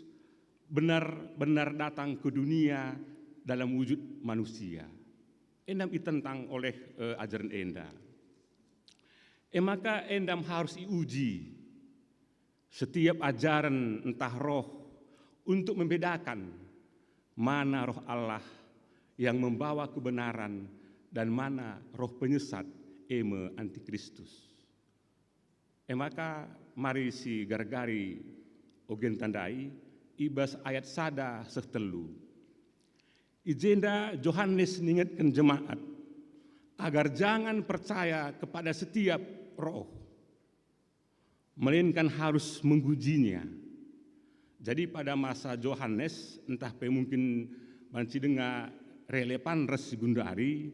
benar-benar datang ke dunia dalam wujud manusia. Endam ditentang oleh ajaran enda. Maka endam harus diuji setiap ajaran entah roh untuk membedakan mana roh Allah yang membawa kebenaran dan mana roh penyesat antikristus. Maka mari si gargari ogen tandai ibas ayat sada setelu. Ijenda Yohanes ningatkan jemaat agar jangan percaya kepada setiap roh, melainkan harus mengujinya. Jadi pada masa Yohanes, entah mungkin banci dengar relevan res gundari,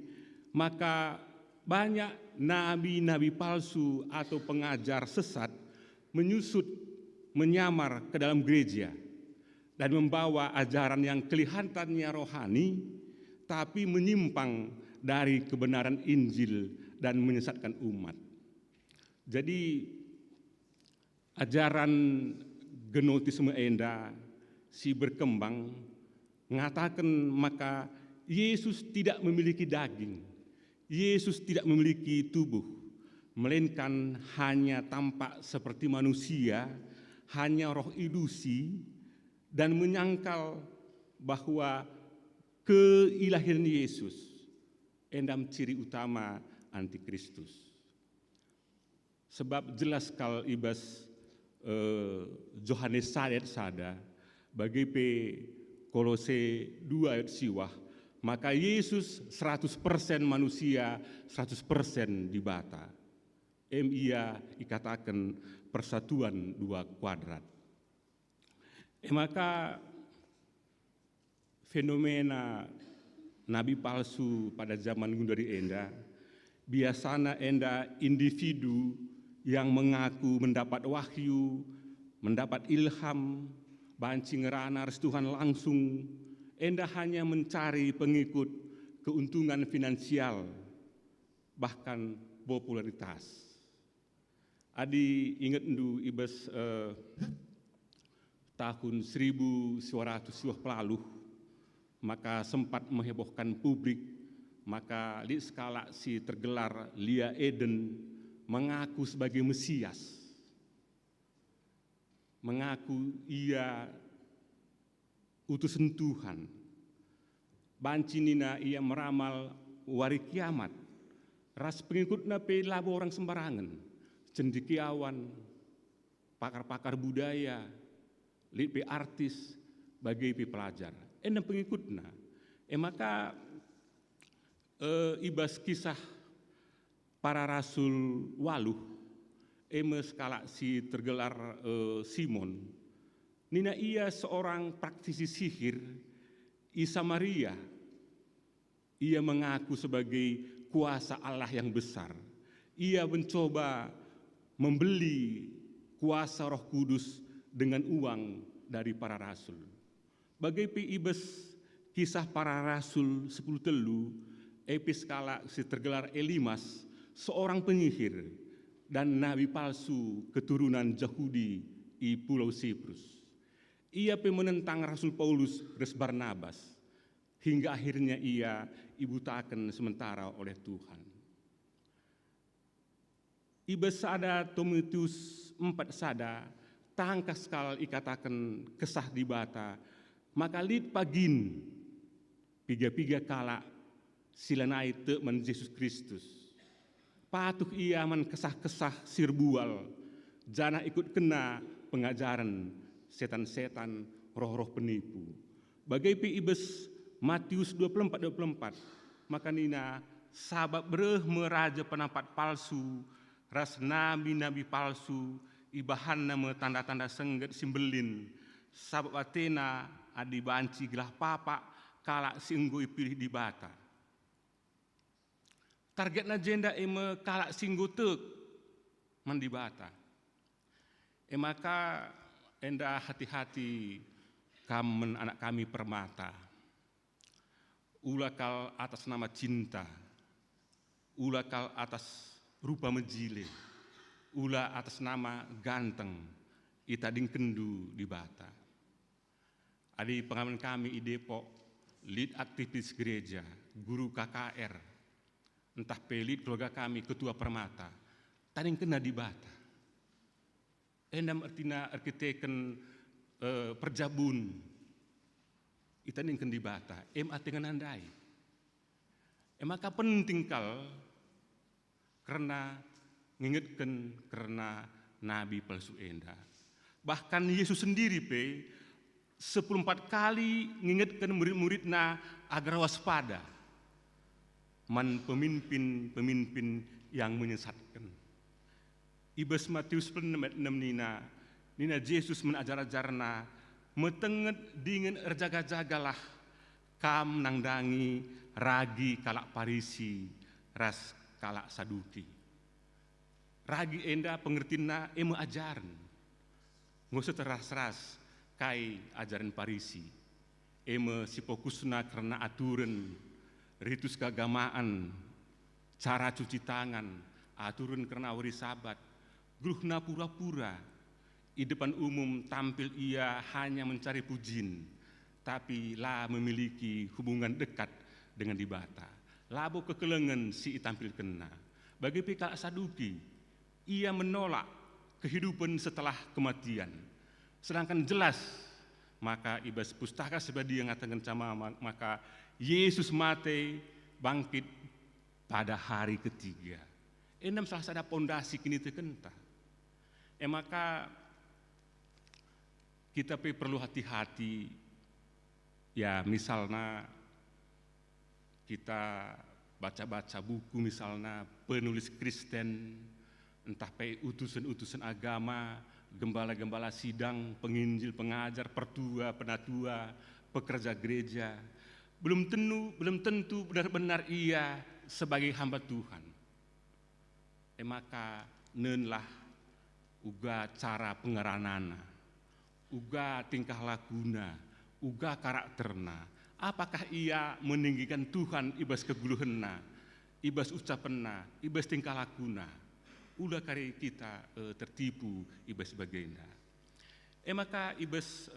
maka banyak nabi-nabi palsu atau pengajar sesat menyusut, menyamar ke dalam gereja dan membawa ajaran yang kelihatannya rohani tapi menyimpang dari kebenaran Injil dan menyesatkan umat. Jadi ajaran gnotisme enda si berkembang mengatakan maka Yesus tidak memiliki daging, Yesus tidak memiliki tubuh, melainkan hanya tampak seperti manusia, hanya roh ilusi, dan menyangkal bahwa keilahian Yesus endam ciri utama antikristus. Sebab jelas kal ibas Yohanes sada bagi Kolose 2 ayat siwah, maka Yesus 100% manusia, 100% dibata. Ia ikatakan persatuan dua kuadrat. Maka fenomena nabi palsu pada zaman gundari enda, biasanya enda individu yang mengaku mendapat wahyu, mendapat ilham, banci ngerana restu Tuhan langsung, enda hanya mencari pengikut, keuntungan finansial, bahkan popularitas. Adi ingat ndu ibas tahun 1900 lalu, maka sempat menghebohkan publik, maka di skala si tergelar Lia Eden mengaku sebagai Mesias, mengaku ia utusan Tuhan. Banci nina ia meramal wari kiamat, ras pengikutnya pe labo orang sembarangan, cendekiawan, pakar-pakar budaya, lipi artis, bagi pelajar. Endam pengikutnya. Maka ibas kisah para rasul waluh, skala si tergelar Simon. Nina ia seorang praktisi sihir, Isa Maria. Ia mengaku sebagai kuasa Allah yang besar. Ia mencoba membeli kuasa Roh Kudus dengan uang dari para rasul. Bagai ibes kisah para rasul 10 telu, skala si tergelar Elimas, seorang penyihir dan nabi palsu keturunan Yahudi di Pulau Siprus. Ia menentang Rasul Paulus res Barnabas, hingga akhirnya ia dibutakan sementara oleh Tuhan. Ibes sada Timotius 4 sada, tangkas kal ikatakan kesah di bata, maka lid pagin, piga-piga kala silanai teman Yesus Kristus. Patuh ia man kesah-kesah sirbual, jana ikut kena pengajaran setan-setan, roh-roh penipu. Bagai ibes Matius 24, maka nina sabab bereh meraja penampat palsu, ras nabi-nabi palsu, ibahan nama tanda-tanda sengget simbelin, sabab Athena adi banci gelah papa, kalak singgo ipilih di bata. Target agenda kalak singgo tek mandibata. Maka enda hati-hati kamen anak kami permata. Ulakal atas nama cinta, ulakal atas rupa menjile, ula atas nama ganteng ita dingkendu di Bata. Adi pengalaman kami di Depok, lead aktivis gereja, guru KKR, entah pelit keluarga kami, ketua permata, tading kena di Bata. Endam artina arkiteken perjabun, ita dingken di Bata, dengan andai. Maka penting kal karena ngingetkan karena nabi palsu enda. Bahkan Yesus sendiri 14 kali ngingetkan murid-muridna agar waspada man pemimpin-pemimpin yang menyesatkan. Ibas Matius 6 nina Yesus menajar-ajarna metenget dingin erjaga-jagalah kam nangdangi ragi kalak Parisi ras kalak Saduki. Ragi enda pengertina emu ajaran. Ngusut ras-ras kai ajaran Parisi. Eme si fokusna karena aturan, ritus keagamaan, cara cuci tangan, aturan karena hari Sabat. Gruhna pura-pura, di depan umum tampil ia hanya mencari pujin, tapi lah memiliki hubungan dekat dengan di Bata. Labo kekelengan si tampil kena. Bagi pihak Saduki, ia menolak kehidupan setelah kematian. Sedangkan jelas, maka ibas pustaka sebadia yang ngatakan sama, maka Yesus mati bangkit pada hari ketiga. Enam salah satu pondasi kini terkenta. Maka kita perlu hati-hati. Ya misalnya kita baca-baca buku misalnya penulis Kristen, entah utusan-utusan agama, gembala-gembala sidang, penginjil, pengajar, pertua, penatua, pekerja gereja, belum tentu benar-benar ia sebagai hamba Tuhan. Maka nenlah uga cara pengeranana, uga tingkah lakuna, uga karakterna. Apakah ia meninggikan Tuhan ibas keguluhenna, ibas ucapenna, ibas tingkah lakuna. Udah kari kita tertipu ibas sebagainya. Maka ibas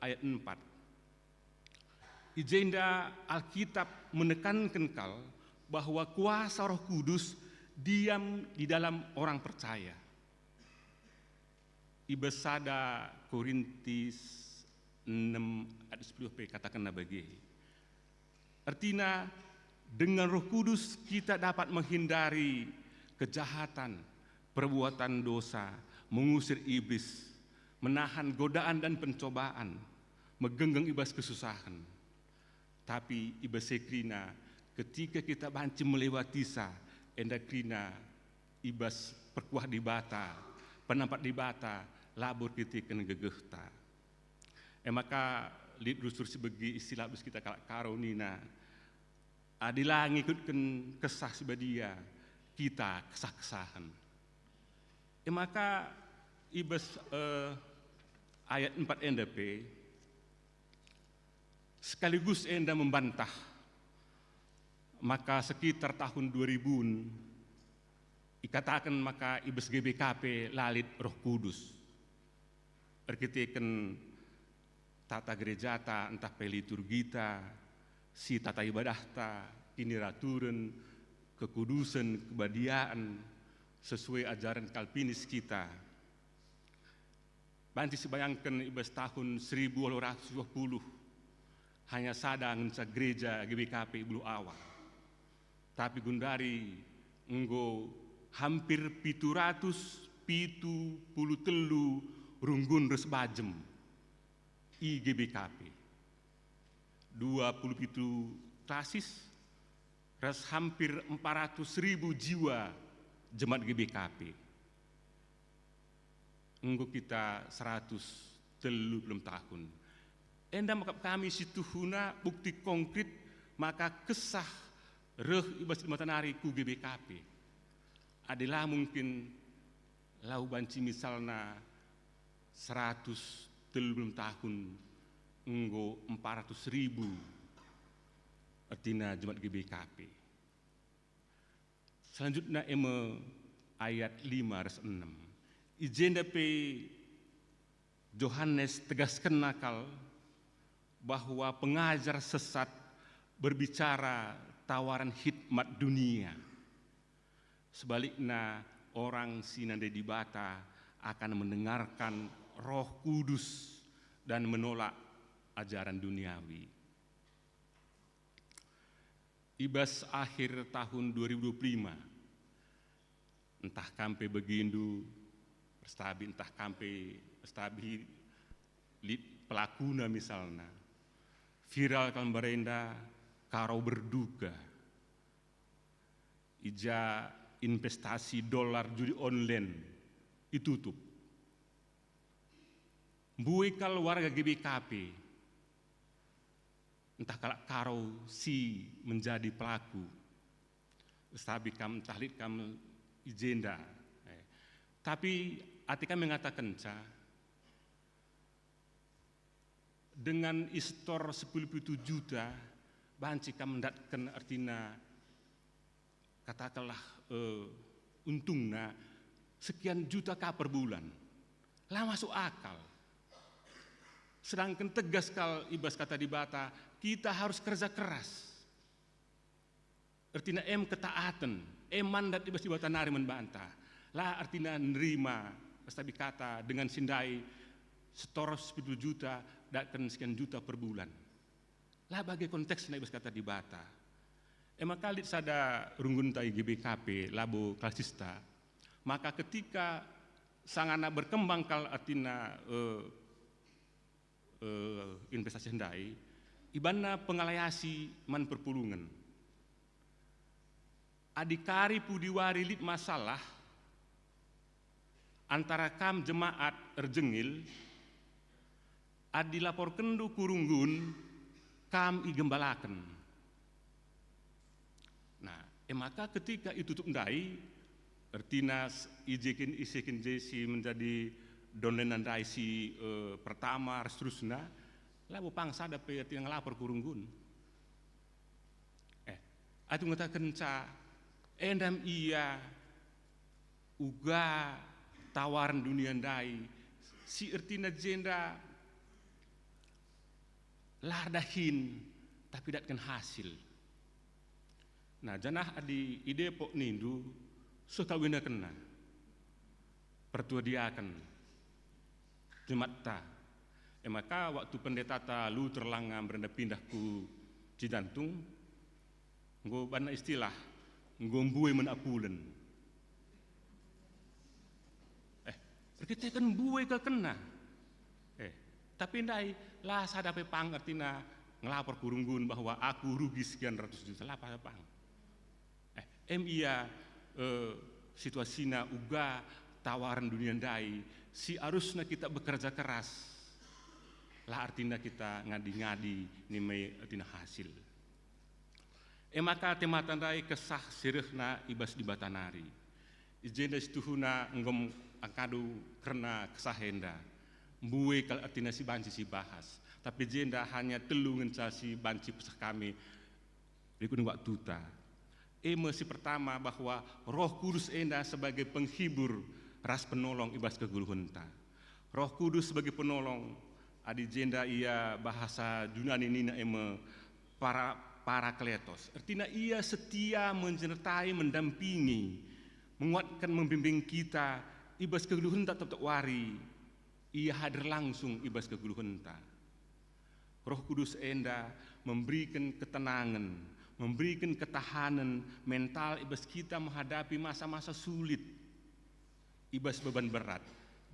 ayat 4. Ijenda Alkitab menekankan kal bahwa kuasa Roh Kudus diam di dalam orang percaya. Ibas sada Korintus 6 ayat 10 katakan bagi. Artinya dengan Roh Kudus kita dapat menghindari kejahatan, perbuatan dosa, mengusir iblis, menahan godaan dan pencobaan, megenggam ibas kesusahan. Tapi ibas sekrina ketika kita banci melewati endakrina ibas perkuah di Bata, penampak di Bata, labur kita kena gegehta. Maka lid rusur sebegi istilah bus kita karonina adilah ngikutkan kesah sebadia kita kesah-kesahan. Maka ibas ayat 4 NDP sekaligus enda membantah. Maka sekitar tahun 2000 dikatakan maka ibas GBKP lalit Roh Kudus. Arkiteken tata gerejata, entah peliturgita, si tata ibadahta, ini raturan, kekudusan, kebadiaan, sesuai ajaran Kalvinis kita. Banti sebayangkan ibas tahun 1820, hanya sadang sa gereja GBKP bulu awal. Tapi gundari enggo hampir 773 runggun res bajem IGBKP 27 klasis res hampir 400.000 jiwa jemaat GBKP. Enggo kita 100 belum tahun. Enda makap kami situhuna bukti konkret maka kesah reh ibas matanari ku GBKP. Adalah mungkin lau banci misalna 100 belum tahun enggo 400.000 artinya jemaat GBKP. Selanjutnya ayat 5-6. Ijenda pe Yohanes tegaskan nakal bahwa pengajar sesat berbicara tawaran hikmat dunia. Sebaliknya orang sinande di bata akan mendengarkan Roh Kudus dan menolak ajaran duniawi. Ibas akhir tahun 2025, entah kampe begindu, perstabi entah kampe perstabi pelakuna misalnya, viral kan berenda karau berduga, ija investasi dolar judi online ditutup. Buikal warga GBKP, entah kalak karau si menjadi pelaku, stabi kam tahlit kam ijenda. Tapi hati kami mengatakan dengan istor 10 juta, banci kam mendatkan artinya katakanlah untungnya sekian juta per bulan, lah masuk akal. Sedangkan tegas kal ibas kata di bata, kita harus kerja keras. Artinya ketaatan, mandat ibas di bata nari membantah. Lah artinya nerima, pasti kata dengan sindai setor 10 juta, dan sekian juta per bulan. Lah bagi konteksnya ibas kata di bata. Kali sada rungguntai GBKP, labo klasista, maka ketika sangana berkembang kal artinya investasi hendai, ibana pengalayasi man perpulungan. Adikari pudiwari lit masalah antara kam jemaat erjengil, adi lapor kendu kurunggun kam igembalaken. Nah, maka ketika itu tutup ndai, artinya isekin jesi menjadi donenan dai si pertama seterusnya, lalu pangsa dapat yang lapor kurunggun. Atu ngatakan endam iya uga tawaran dunia dai si artinya jenda lardahin tapi datkan hasil. Nah, janah adi ide pok nindu sukawina kena pertua diakan jematta. Maka waktu pendeta lu terlangam berenda pindah ku Cijantung, nggo bana istilah ngombuwe menapulen. Kita kan buwe ke kena. Tapi ndai lah sadape pang artina ngelapor kurunggun bahwa aku rugi sekian ratus juta lah pang. Iya situasinya uga tawaran dunia ndai si arusnya kita bekerja keras lah artinya kita ngadi-ngadi nimai artinya hasil. Maka tematan ndai kesah sirihna ibas di batanari ijenda situhuna ngom angkadu karena kesahenda mbuwe kal artinya si banci si bahas tapi jenda hanya telu ngenca si banci pesah kami berikut waktu ta. Emosi pertama bahwa Roh Kudus enda sebagai penghibur ras penolong ibas keguluhunta. Roh Kudus sebagai penolong adi jenda ia bahasa Yunani nina para kletos. Artinya ia setia menyertai mendampingi menguatkan membimbing kita ibas keguluhunta tetap wari. Ia hadir langsung ibas keguluhunta. Roh Kudus enda memberikan ketenangan, memberikan ketahanan mental ibas kita menghadapi masa-masa sulit, ibas beban berat.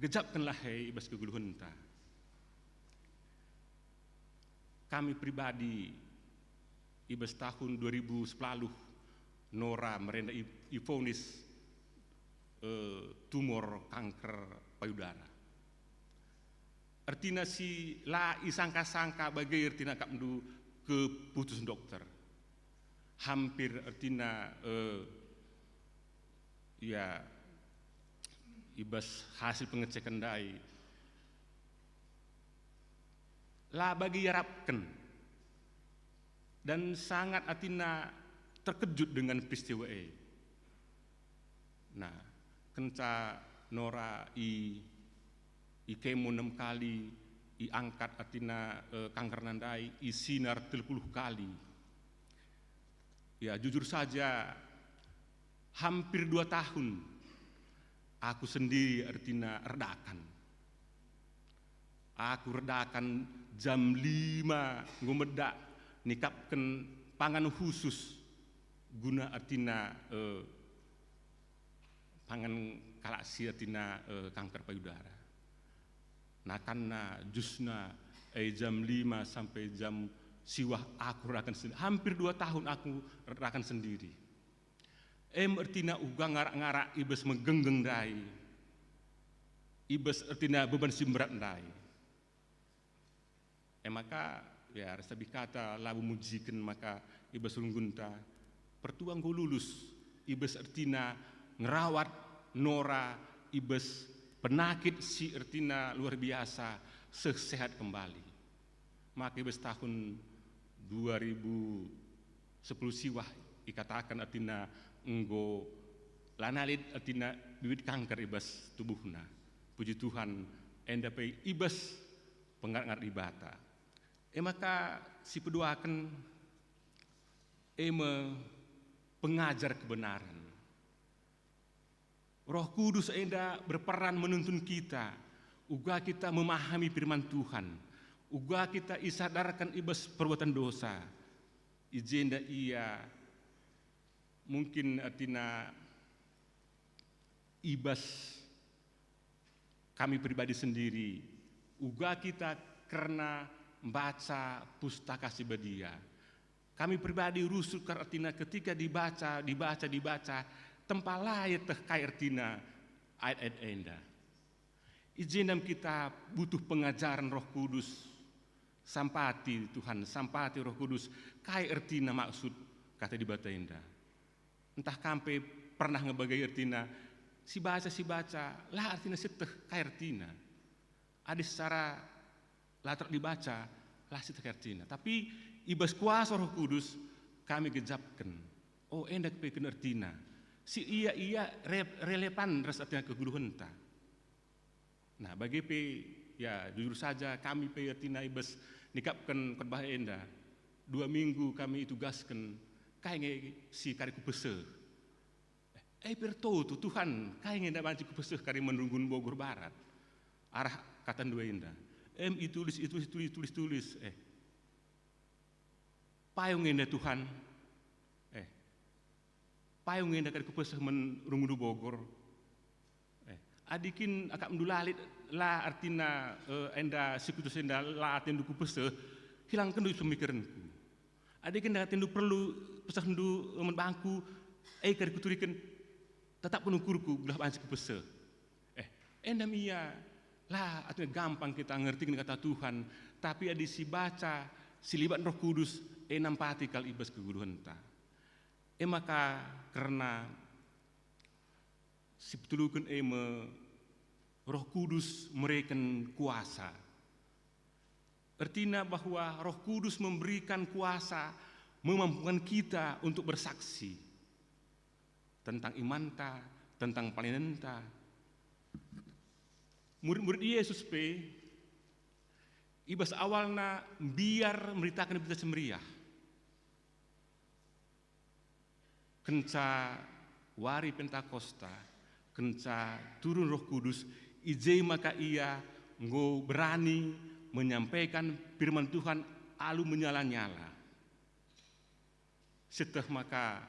Gejapkanlah hei ibas keguluhunta. Kami pribadi ibas tahun 2010 Nora merenda ivonis tumor kanker payudara. Artinya si la isangka-sangka bagi artinya kak mendu keputusan dokter. Hampir artinya ya ibas hasil pengecekan dai lah bagi yarapkan dan sangat artinya terkejut dengan peristiwa ini. Nah, kenca Nora i kemo 6 kali, i angkat artina kanker nandai, i sinar 30 kali. Ya jujur saja, hampir 2 tahun aku sendiri artina redakan. Aku redakan jam 5 ngumedak nikapkan pangan khusus guna artina pangan kalasi artina kanker payudara. Nah karena jusna jam 5 sampai jam siwah aku redakan sendiri. Hampir 2 tahun aku redakan sendiri. Artina uga ngarak-ngarak ibes megenggeng dai. Ibes artina beban simberat dai. Maka ya rasa bikata labu mujikan maka ibes runggunta pertuang go lulus ibes artina ngerawat Nora ibes penakit si artina luar biasa sehat kembali. Maka ibes tahun 2010 siwah ikatakan artina enggo lanalit artina bibit kanker ibes tubuhna. Puji Tuhan endapai ibes pengar-ngar ibata. Maka si peduakan pengajar kebenaran. Roh Kudus enda berperan menuntun kita, uga kita memahami firman Tuhan, uga kita isadarkan ibas perbuatan dosa. Ijenda ia mungkin artina ibas kami pribadi sendiri, uga kita karena baca pustaka Sibadia. Kami pribadi rusuk artina ketika dibaca tempalai teh kai artina ayat-ayat enda. Izinam kita butuh pengajaran Roh Kudus. Sampati Tuhan, sampati Roh Kudus kai artina maksud kata dibaca enda. Entah kampe pernah ngebagai artina si baca lah artina seteh kai artina. Ada secara latar dibaca lah seteh kai artina. Tapi ibas kuasa Roh Kudus kami gejapkan. Oh endak peken artina. Si iya relevan ras artinya keguruhenta. Nah bagi pe ya jujur saja kami pe artina ibas nikapkan khotbah enda 2 minggu kami tugaskan kayak si kariku pese perto tu Tuhan kayak nggak banci kupeseh kari menunggun Bogor Barat arah katan 2 enda tulis payung enda Tuhan payung enda kari kupeseh menunggun Bogor adikin akak mendulalit lah artina enda sikutus enda lah artina kupeseh hilangkan du pemikiranku. Adikin dah tindu perlu pesah ndu menbangku kari kuturikan tetap penukurku belah banci kupeseh. Endam iya lah artinya gampang kita ngerti kata Tuhan, tapi adi si baca si libat Roh Kudus nampati kal ibas keguruhenta. Maka karena si petulukan Roh Kudus mereken kuasa. Artinya bahwa Roh Kudus memberikan kuasa, memampukan kita untuk bersaksi tentang imanta, tentang palinenta. Murid-murid Yesus ibas awalna biar memberitakan berita semeriah. Kenca wari Pentakosta, kenca turun Roh Kudus, ije maka ia ngo berani menyampaikan firman Tuhan alu menyala-nyala. Setelah maka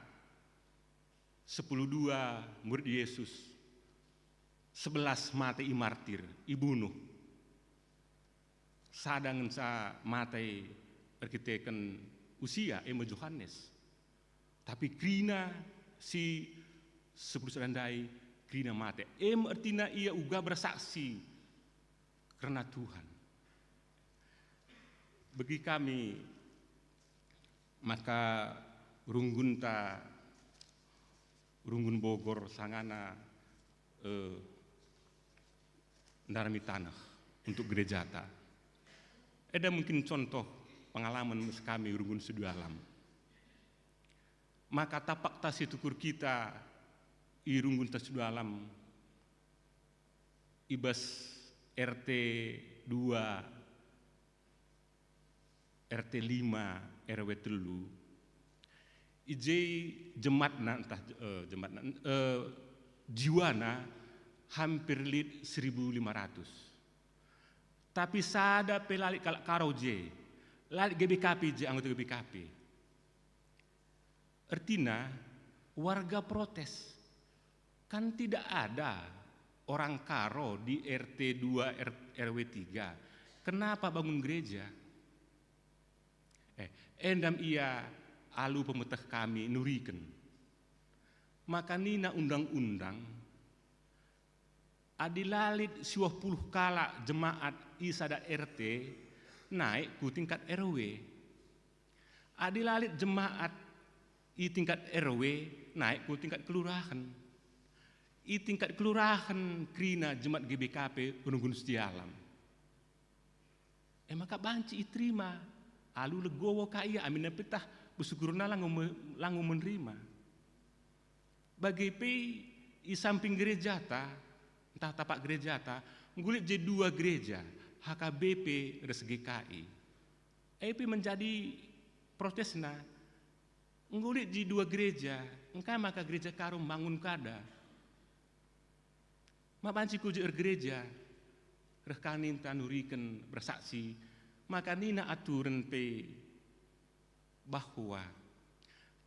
10 murid Yesus 11 mati martir ibunuh. Sadangan sa mati arkiteken usia Johannes. Tapi krina si 10 serandai krina mati. Artinya ia uga bersaksi karena Tuhan. Bagi kami maka runggun Bogor sangana ndarami tanah untuk gerejata. Ada mungkin contoh pengalaman kami runggun sedu alam. Maka tapak tas tukur kita i runggun tas sedu alam ibas RT 2, RT 5, RW 3, ije jemaatna jiwana hampir 1.500. Tapi sada pelalik kalak karo je, lalik GBKP je anggota GBKP. Artinya warga protes, kan tidak ada orang karo di RT 2 RW 3. Kenapa bangun gereja? Endam ia alu pemetah kami nuriken. Maka nina undang-undang adilalit 20 kala jemaat isada RT naik ku tingkat RW. Adilalit jemaat i tingkat RW naik ku tingkat kelurahan. I tingkat kelurahan krina jemaat GBKP Gunung Setialam. Maka banci iterima alu legowo kaya amina petah bersyukurna langu menerima. Bagi i samping gereja ta, entah tapak gereja ta, ngulit je 2 gereja, HKBP res GKI. EP menjadi protesna, ngulit je 2 gereja, engkau maka gereja karum bangun kada. Ma banci kuju gereja, rekanin tanuriken bersaksi, maka nina aturan pe bahwa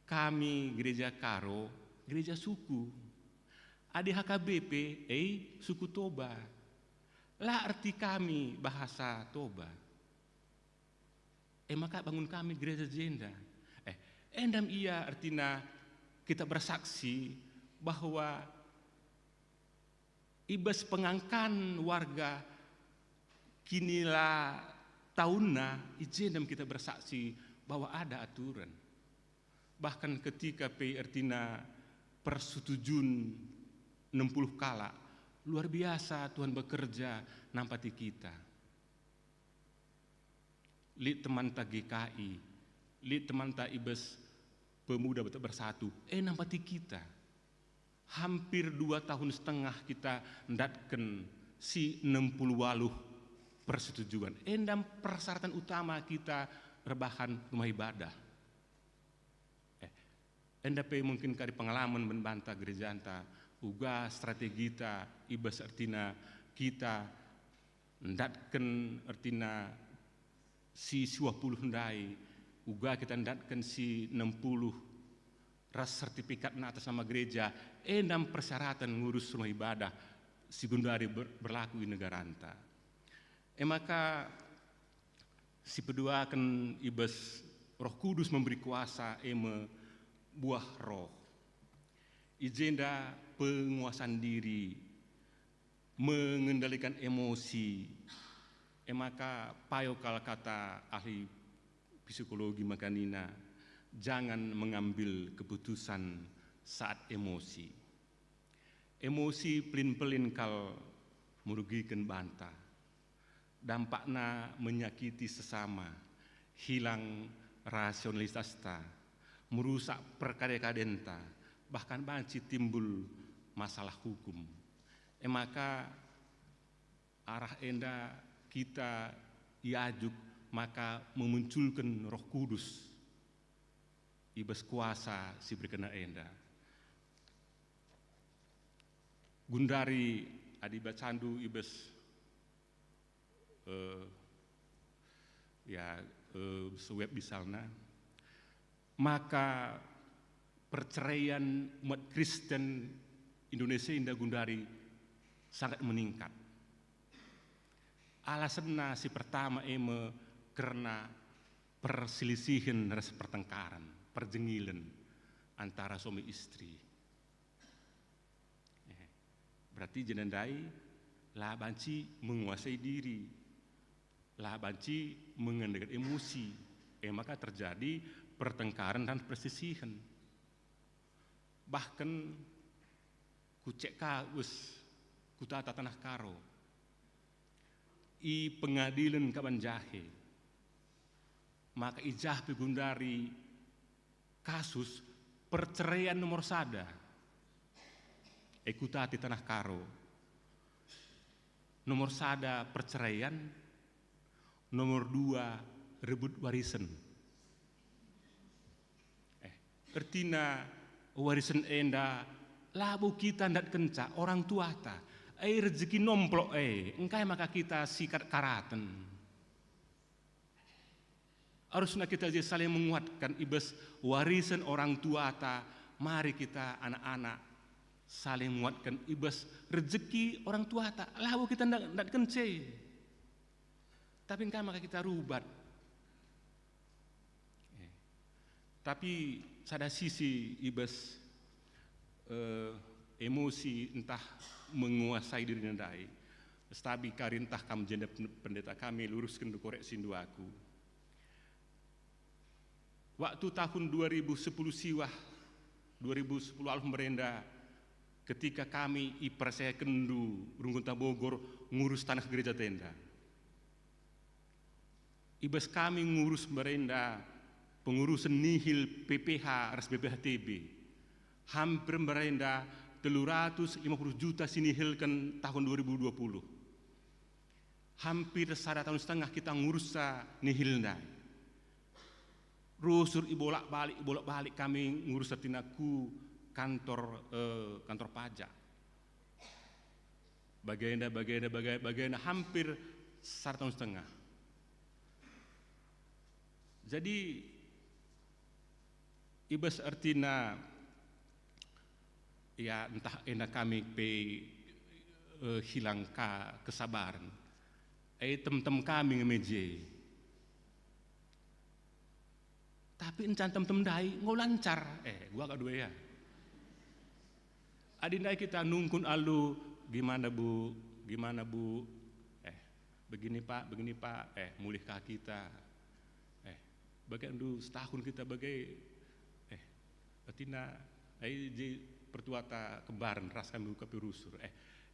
kami gereja karo, gereja suku, adi HKBP, suku Toba. Lah arti kami bahasa Toba. Maka bangun kami gereja jenda. Endam ia artinya kita bersaksi bahwa ibas pengangkan warga kinilah tahunna ijendam kita bersaksi bahwa ada aturan. Bahkan ketika artinya persetujuan 60 kala, luar biasa Tuhan bekerja nampati kita. Li teman ta GKI, li teman ta ibes pemuda bersatu, nampati kita. Hampir 2,5 tahun kita ndatken si 60 persetujuan. Endam persyaratan utama kita rebahan rumah ibadah. Endape mungkin kari pengalaman membantah gereja anta, uga strategi ta ibas artina kita ndatken artina si 20 ndai, uga kita ndatken si 60 ras sertifikat na atas nama gereja, endam persyaratan ngurus rumah ibadah si gundari berlaku di negara anta. Maka si pedua akan ibas Roh Kudus memberi kuasa buah roh. Ijenda penguasaan diri, mengendalikan emosi. Maka payo kala kata ahli psikologi makanina, jangan mengambil keputusan saat emosi. Emosi pelin-pelin kal merugikan banta. Dampaknya menyakiti sesama, hilang rasionalitas ta, merusak perkara-kadenta, bahkan banci timbul masalah hukum. Maka arah enda kita iajuk maka memunculkan Roh Kudus ibas kuasa si berkena enda. Gundari adibat candu ibas seweb misalnya, maka perceraian umat Kristen Indonesia indah gundari sangat meningkat. Alasannya si pertama karena perselisihan ras pertengkaran, perjengilan antara suami istri. Berarti jenandai lah banci menguasai diri, lah banci mengendalikan emosi, maka terjadi pertengkaran dan perselisihan. Bahkan kucek kaus kutata tanah karo i pengadilan kaban jahe, maka ijah pegundari kasus perceraian nomor sada kutati tanah karo. Nomor 1 perceraian, nomor 2 rebut warisan. Artinya warisan enda labu kita ndak kenca orang tua ta. Rezeki nomplok engkai maka kita sikat karaten. Harusnya kita jadi saling menguatkan ibas warisan orang tua ta. Mari kita anak-anak saling menguatkan ibas rezeki orang tua ta. Labu kita ndak kence. Tapi engkai maka kita rubat. Tapi sada sisi ibas emosi entah menguasai diri nandai. Stabi karintah kam jenda pendeta kami luruskan koreksi aku. Waktu tahun 2010 siwah 2010 alf merenda ketika kami ipar saya kendu Runggunta Bogor ngurus tanah gereja tenda. Ibas kami ngurus merenda pengurusan nihil PPH res BPHTB hampir merenda 350 juta sinihilkan tahun 2020. Hampir 1,5 tahun kita ngurus nihilna. Rusur ibolak balik kami ngurus tinaku kantor pajak. Bagaimana hampir 1,5 tahun. Jadi ibas artina ya entah enak kami hilang kesabaran. Tem-tem kami ngemeje. Tapi encan tem-tem dai ngau lancar. Gua gak dua ya. Adindai kita nungkun alu gimana bu? Begini pak. Mulihkah kita? Bagai dulu setahun kita bagai Atina ji pertuata kebaran ras kami buka pirusur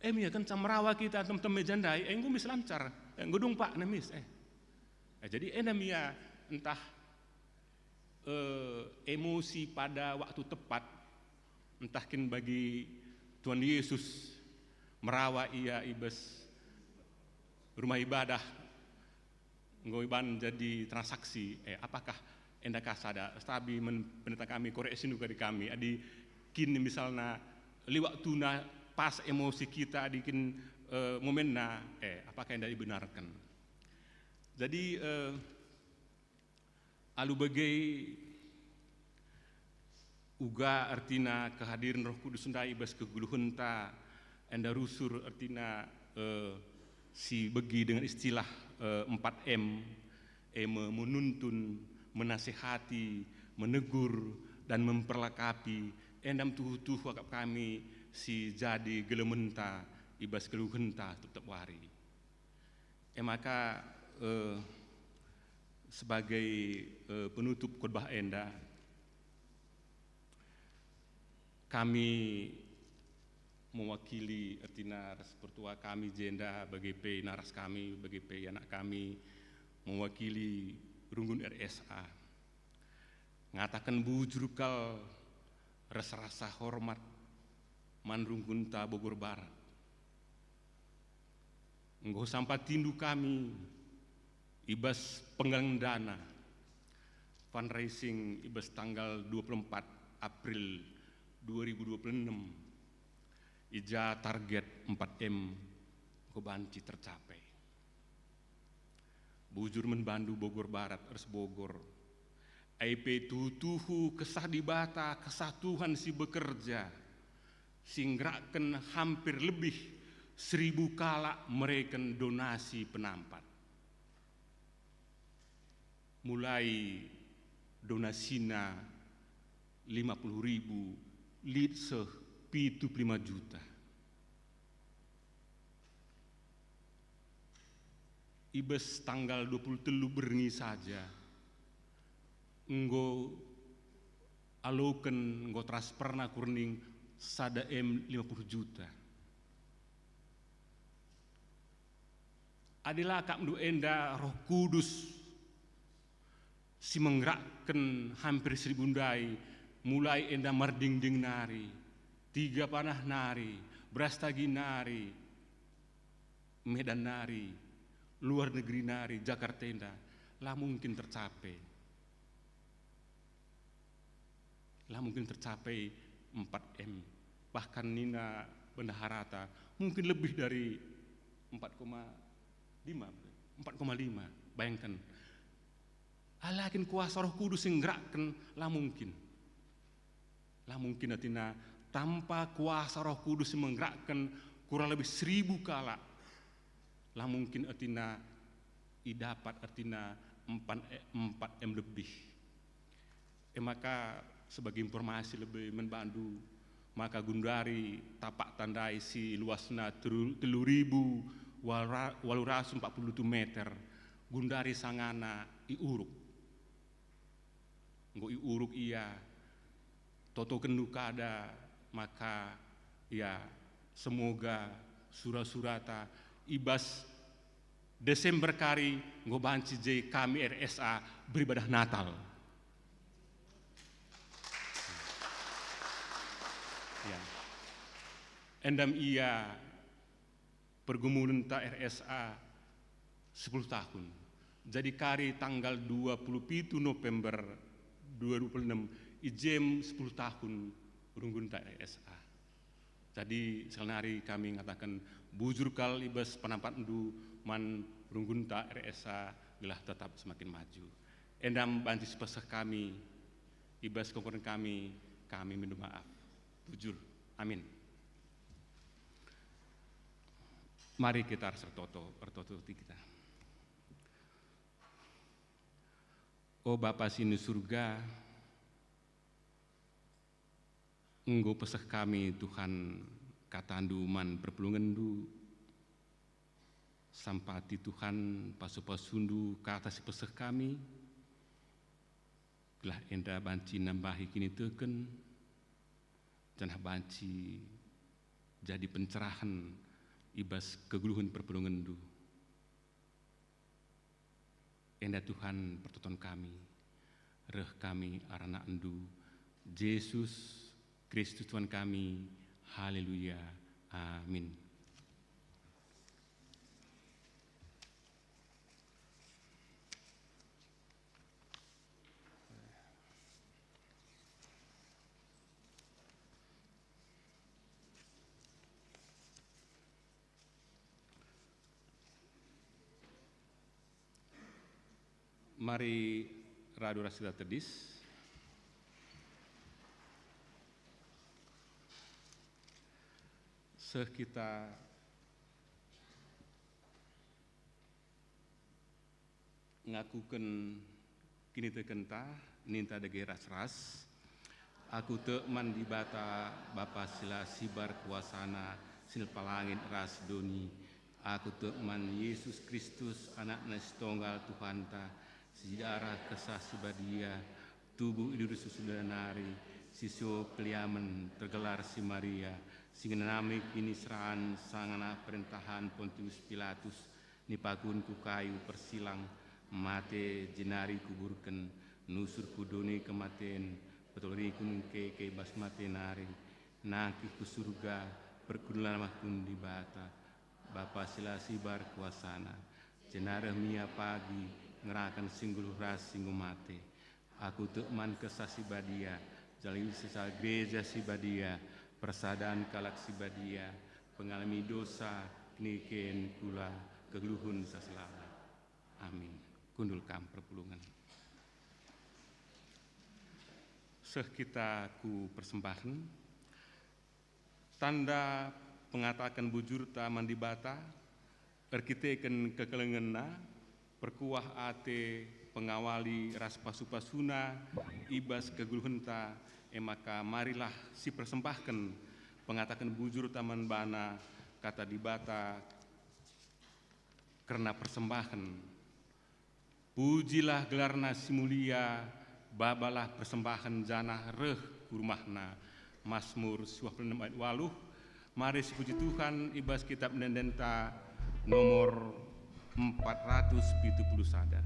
mia kan camrawa kita tem-tem mejandai enggo mis lancar ngudung pak nemis jadi mia entah emosi pada waktu tepat entahkin bagi Tuhan Yesus merawa ia ibas rumah ibadah ngoiban jadi transaksi apakah endakah sada stabi pendeta kami koreksi juga di kami adi kini misalnya liwak tuna pas emosi kita adikin momenna apakah endak dibenarkan. Jadi alu bagai uga artina kehadiran Roh Kudus ndai ibas keguluhunta enda rusur artina si begi dengan istilah 4M menuntun, menasihati, menegur dan memperlengkapi endam tuhu wakap kami si jadi gelementa ibas geluhenta tetap wari. Maka sebagai penutup khotbah enda kami mewakili artina ras pertua kami jenda bagi pe naras kami bagi pe anak kami mewakili Runggun RSA ngatakan bujur kal rasa hormat man Runggunta Bogor Barat nggo sampai tindu kami ibas penggalang dana fundraising ibas tanggal 24 April 2026 ija target 4M kebanci tercapai. Bujur menbandu Bogor Barat, ers Bogor. IP tutuhu kesah dibata, kesah Tuhan si bekerja. Singgerakan hampir lebih 1000 kala mereka donasi penampat. Mulai donasina 50.000 lead Pitu 5 juta. Ibes tanggal 23 berengi saja nggo aloken nggo transferna kurning sada 50 juta. Adalah kak mdu enda Roh Kudus si menggerakkan hampir 1000 dai mulai enda marding-ding nari 3 panah nari, beras tagi nari, Medan Nari, luar negeri Nari, Jakarta Indah, lah mungkin tercapai. Lah mungkin tercapai 4M. Bahkan Nina Bendaharata mungkin lebih dari 4,5. Bayangkan. Alakin kuasa Roh Kudus yang gerakkan, lah mungkin. Lah mungkin atina tanpa kuasa Roh Kudus yang menggerakkan kurang lebih 1000 kala. Lah mungkin atina dapat artina 4M lebih. Maka sebagai informasi lebih membantu, maka Gundari tapak tandai si luasna 3.840 meter. Gundari sangana iuruk. Nggo iuruk iya toto kendukada, maka ya semoga surata ibas Desember kari nggo banci je kami RSA beribadah Natal. Ya. Endam iya pergumulan ta RSA 10 tahun. Jadi kari tanggal 27 November 2026 ijem 10 tahun runggun ta RSA. Jadi selenari kami mengatakan bujur kal ibas penampat ndu man runggun ta RSA gelah tetap semakin maju. Endam banci sepesah kami ibas kekuatan kami minta maaf. Bujur. Amin. Mari kita bertoto kita. Oh Bapa sini surga, Enggo pesah kami Tuhan katandu man perpulungan du sampati Tuhan pasu-pasundu kata si pesah kami gelah enda banci nambahi kini teken janah banci jadi pencerahan ibas keguluhan perpulungan du enda Tuhan pertonton kami reh kami arana endu Yesus Kristus Tuhan kami, haleluya, amin. Mari radu rasida tedis. Kita ngakukan kini tekenta ninta dege ras aku te mandi bata Bapa sila sibar kuasana sil palangin ras doni aku te man Yesus Kristus anakna setunggal Tuhan ta sejarah kesah sibadia tubuh idurus sudanari sisio keliaman tergelar si Maria sing nami kini seraan sangana perintahan Pontius Pilatus nipakun ku kayu persilang mate jenari kuburken nusur kudoni kematen petulri kun ke bas mate nari naki ku surga perkudulan mahkun di bata Bapa sila sibar kuasana jenareh mia pagi ngerakan singgul ras singgu mate aku tekman kesasi badia jalin sisa gereja sibadia persadaan kalak sibadia pengalami dosa niken kula kegeluhun saselama amin kundul kam perpulungan seh kita ku persembahan tanda pengatakan bujur ta mandi bata erkiteken kekelengena perkuah ate pengawali ras pasu-pasuna ibas kegeluhun ta maka marilah si persembahkan pengatakan bujur taman bana kata dibata karena persembahan pujilah gelarna si mulia babalah persembahan janah reh kurmahna Mazmur 26 ayat 8 mari puji Tuhan ibas kitab Nendenta nomor 470 sada.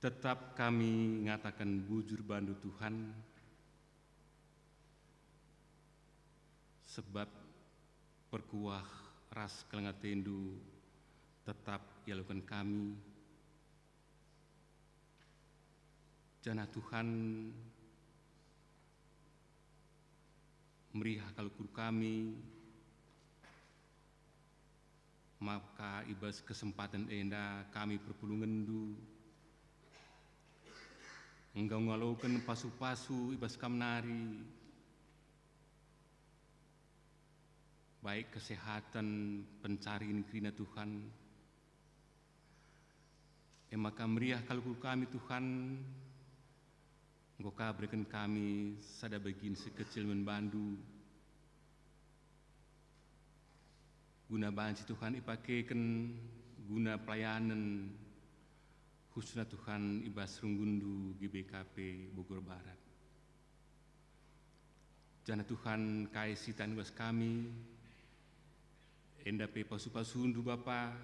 Tetap kami ngatakan bujur bandu Tuhan, sebab perkuah ras kelengatendu tetap dilakukan kami. Jana Tuhan meriah kalkur kami, maka ibas kesempatan enda kami perpulungendu enggak ngalaukan pasu-pasu ibas kamnari, baik kesehatan pencarian kirina Tuhan. Maka meriah kalkur kami Tuhan, engkau berikan kami sada bagian sekecil membantu guna banci Tuhan ipakaikan guna pelayanan khususnya Tuhan ibas Runggundu GBKP Bogor Barat. Jana Tuhan kaisitan ibas kami, enda pe pasu-pasundu Bapa,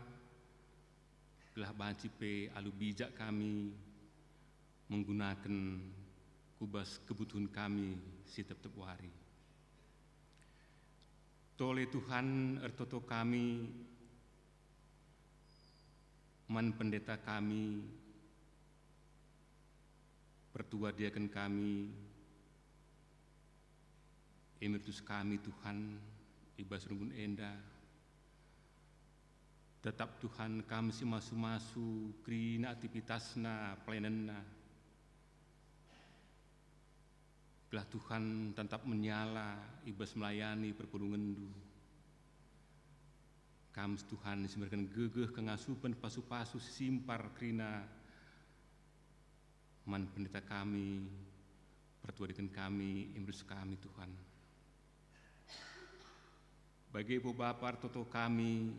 telah banci pe alu bijak kami menggunakan kubas kebutuhan kami setiap hari. Tole Tuhan ertoto kami, man pendeta kami, pertua diaken kami, emeritus kami Tuhan, ibas Runggun Enda, tetap Tuhan kami si masu-masu krina aktivitasna pelayananna, belah Tuhan tetap menyala ibas melayani perpulungendu. Kami Tuhan semerkan gegeh kengasupan pasu-pasu simpar krina man pendeta kami, pertuadikan kami, imrus kami Tuhan. Bagi Ibu Bapa toto kami,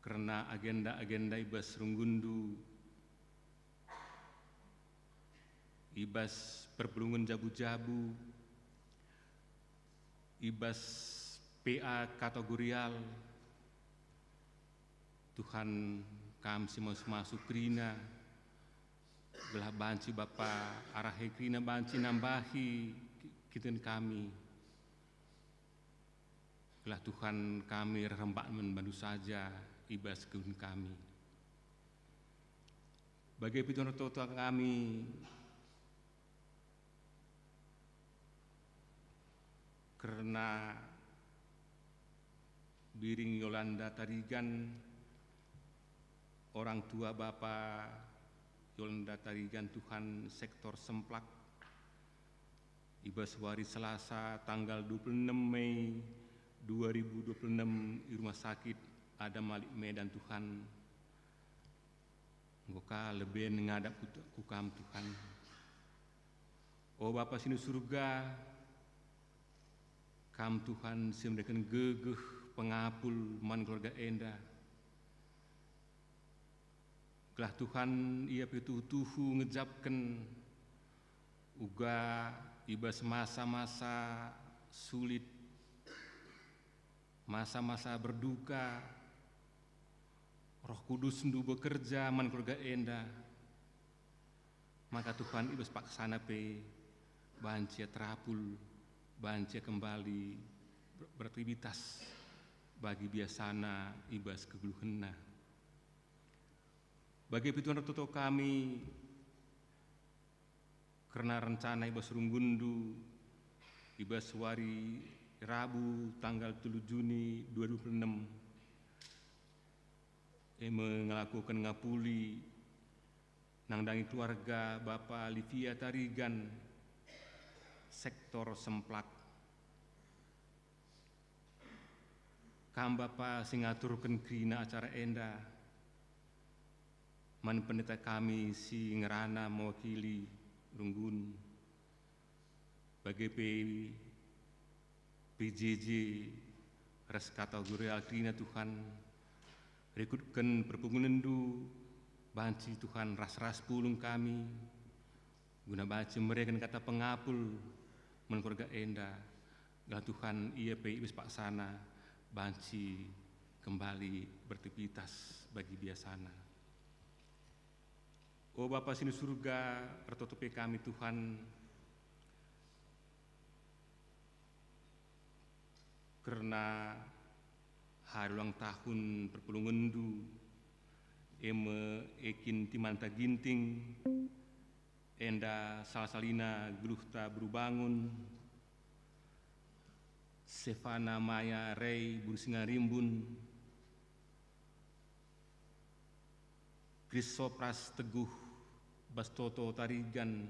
karena agenda-agenda ibas Runggundu, ibas perpulungan jabu-jabu, ibas PA kategorial, Tuhan kami semua masuk krina, belah banci Bapa arahi krina banci nambahi kiten kami, belah Tuhan kami rembak membantu saja ibas keun kami. Bagi pituan toto kami, karena Biring Yolanda Tarigan, orang tua Bapa Yolanda Tarigan Tuhan sektor Semplak, ibas hari Selasa tanggal 26 Mei 2026 di rumah sakit Adam Malik Medan Tuhan. Ngoka lebih ngadap kukam Tuhan. Oh Bapa sini surga, kam Tuhan semdekan gegeh pengapul man keluarga enda. Kelah Tuhan ia tuhu ngejapkan uga ibas masa-masa sulit, masa-masa berduka, Roh Kudus ndu bekerja man keluarga enda. Maka Tuhan ibas paksana pe bancia terapul, bancia kembali beraktivitas bagi biasana ibas kegeluhenna. Bagi pituan toto kami, karena rencana ibas Runggundu ibas wari Rabu tanggal 7 Juni 2026 melakukan ngapuli nangdangi keluarga Bapak Livia Tarigan sektor Semplak. Kam Bapa singaturkan krina acara enda, man pendeta kami si ngerana mewakili Runggun, bagi PJJ res kategorial krina Tuhan, rekrutkan perpulungendu, banci Tuhan ras-ras pulung kami, guna baca mereka kata pengapul man keluarga enda, lah Tuhan ia pe ibis paksana banci kembali beraktivitas bagi biasana. O Bapa sini surga, ertotope kami Tuhan, karena hari ulang tahun perpulungendu, eme ekin timanta ginting, enda salsalina geluhta berubangun, Stefana Maya Rey Bursinga Rimbun, Krisopras Teguh Bastoto Tarigan,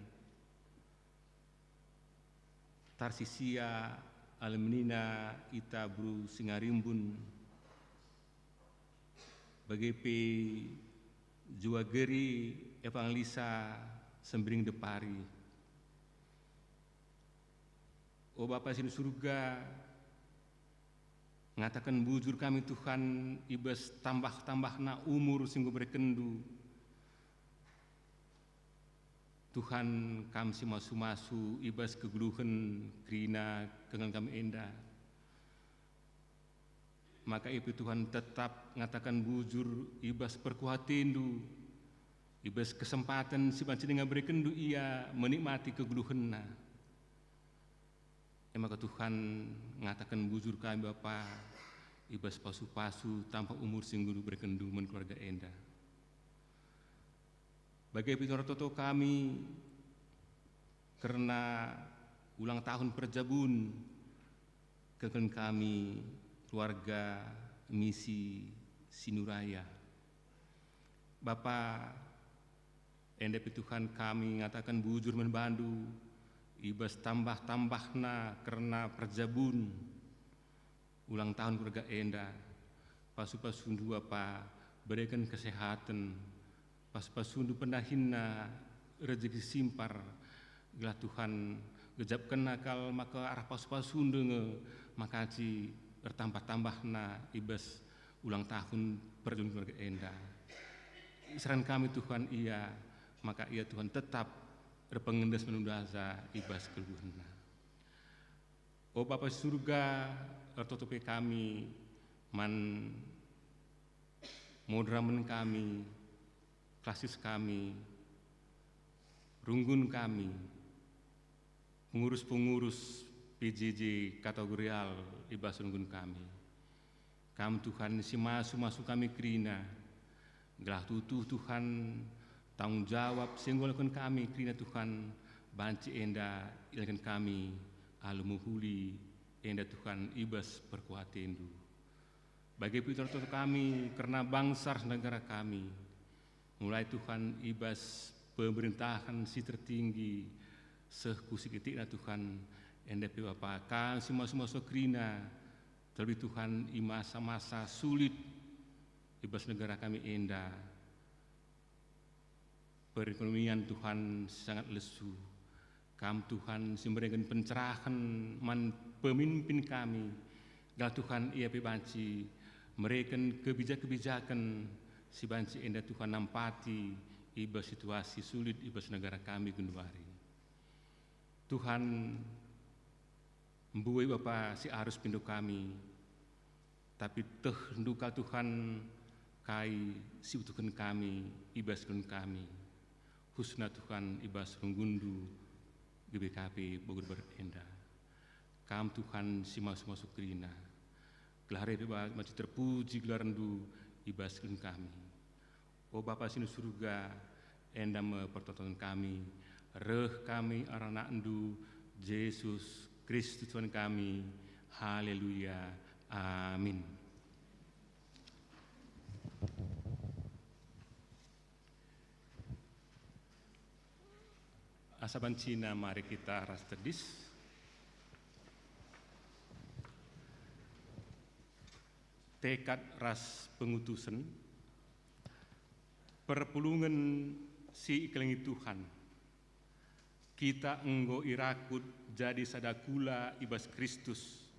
Tarsisia Almenina Ita Bru Singarimbun, Bagepe Juageri Evangelisa Sembring Depari. O Bapa sini surga, ngatakan bujur kami Tuhan, ibas tambah-tambahna umur singgo berkendu. Tuhan kami si masu-masu ibas kegeluhan krina kengan kami enda. Maka itu Tuhan tetap ngatakan bujur ibas perkuatindu, ibas kesempatan si banci dengan berkendu ia menikmati kegeluhanna. Maka Tuhan ngatakan bujur kami Bapa, ibas pasu-pasu tanpa umur singgulu berkendu men keluarga enda. Bagai pinor toto kami, karena ulang tahun perjabun, keken kami keluarga misi Sinuraya. Bapa, enda Tuhan kami ngatakan bujur menbandu, ibas tambah-tambahna karena perjabun ulang tahun keluarga enda, pasu-pasundu apa berikan kesehatan, pas-pasundu pendahinna rezeki simpar, gelah Tuhan gejapkan nakal maka arah pasu-pasundu makaci bertambah-tambahna ibas ulang tahun perjabun keluarga enda. Saran kami Tuhan iya, maka ia Tuhan tetap berpengendes menundasa ibas keluhna. O Bapa surga, ertotope kami, man modramen kami, klasis kami, runggun kami, pengurus-pengurus PJJ kategorial ibas runggun kami. Kami Tuhan si masuk kami krina, gelah tutuh Tuhan tanggung jawab senggolkan kami krina Tuhan banci enda ilahkan kami alumuhuli enda Tuhan ibas perkuatendu. Bagi putra kami karena bangsa negara kami, mulai Tuhan ibas pemerintahan si tertinggi sehkusikitikna Tuhan enda Bapa kan si masuk krina terlebih Tuhan i masa-masa sulit ibas negara kami enda. Perekonomian Tuhan sangat lesu. Kami Tuhan memberikan pencerahan man pemimpin kami. Gal Tuhan ia bebanci mereka kebijakan si banci enda Tuhan nampati ibas situasi sulit ibas negara kami Gunduari. Tuhan membuai Bapa si arus pindu kami, tapi teh duka Tuhan kai si utuhkan kami ibas kami. Husna Tuhan ibas runggundu GBKP Bogor berenda. Kam Tuhan si masuk krina. Gelare masih terpuji gelarandu ibas kami. O Bapa sinu surga, enda mempertonton kami, reh kami arana endu Yesus Kristus Tuhan kami. Haleluya. Amin. Asaban Cina, mari kita ras tedis. Tekad ras pengutusan, perpulungan si iklangi Tuhan. Kita enggo irakut jadi sadakula ibas Kristus.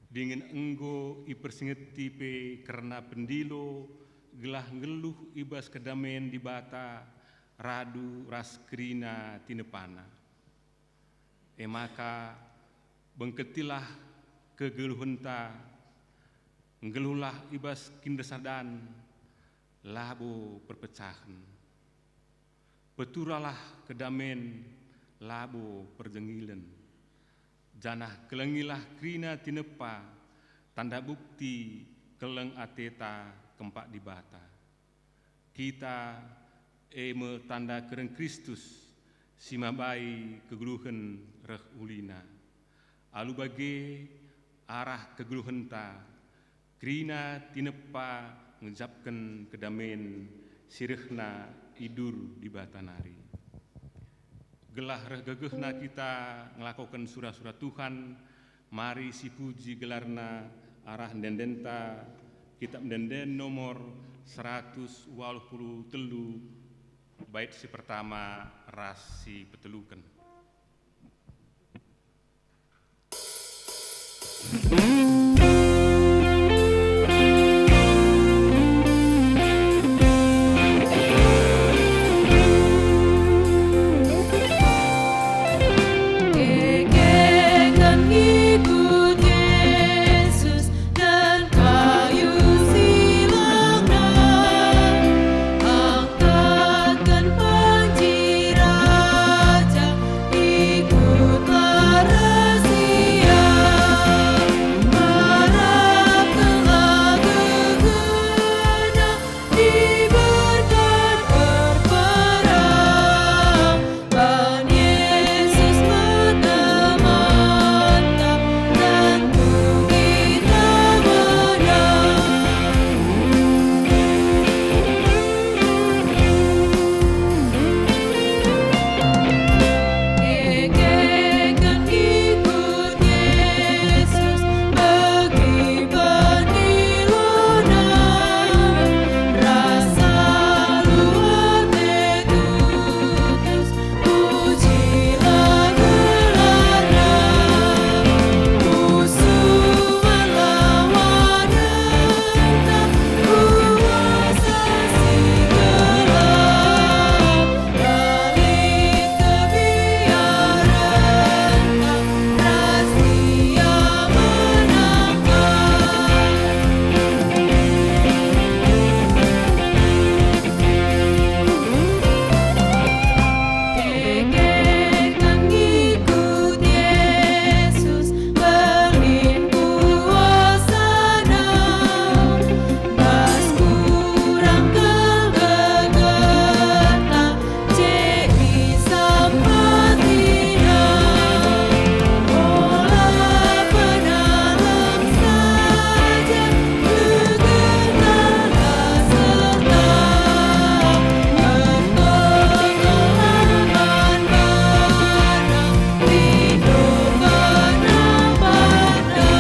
Dingin enggo ipersingetipe karena pendilo gelah ngeluh ibas kedamaian di bata. Radu raskrina tinepana. Maka bengketilah kegeluhenta, ngeluhlah ibas kindesadan, labo perpecahan. Peturalah kedamen labo perjengilen. Janah kelengilah krina tinepa, tanda bukti keleng ateta kempak di bata. Kita eme tanda kereng Kristus, simabai kegeluhen reh ulina. Alu bage arah kegeluhen ta, krina tinepa ngejapken kedamen sirihna idur di batanari. Gelah regegehna kita ngelakukan surah-surah Tuhan, mari si puji gelarna arah dendenta kitab denden nomor 183 bait si pertama ras si peteluken. Gegekan ikut Yesus dan kayu silangnya, angkatkan panji raja, ikutlah rahasia, harapkanlah gegana, dibenarkan berperang, dan Yesus menemankan, tentu kita menang. Gegekan ikut Yesus, bagi pendilunan, rasa luar Tutus, pujilah gelarnya, musuh melawan hendak, kuasa si gelap, balik kebiaran, rahasia menangkan. Gegekan ikut Yesus, berlin kuasana, bas kurang kegegerta, jadi sampatina, olah penalam saja, gegerlah serta, pertolongan barang, lindungan abada.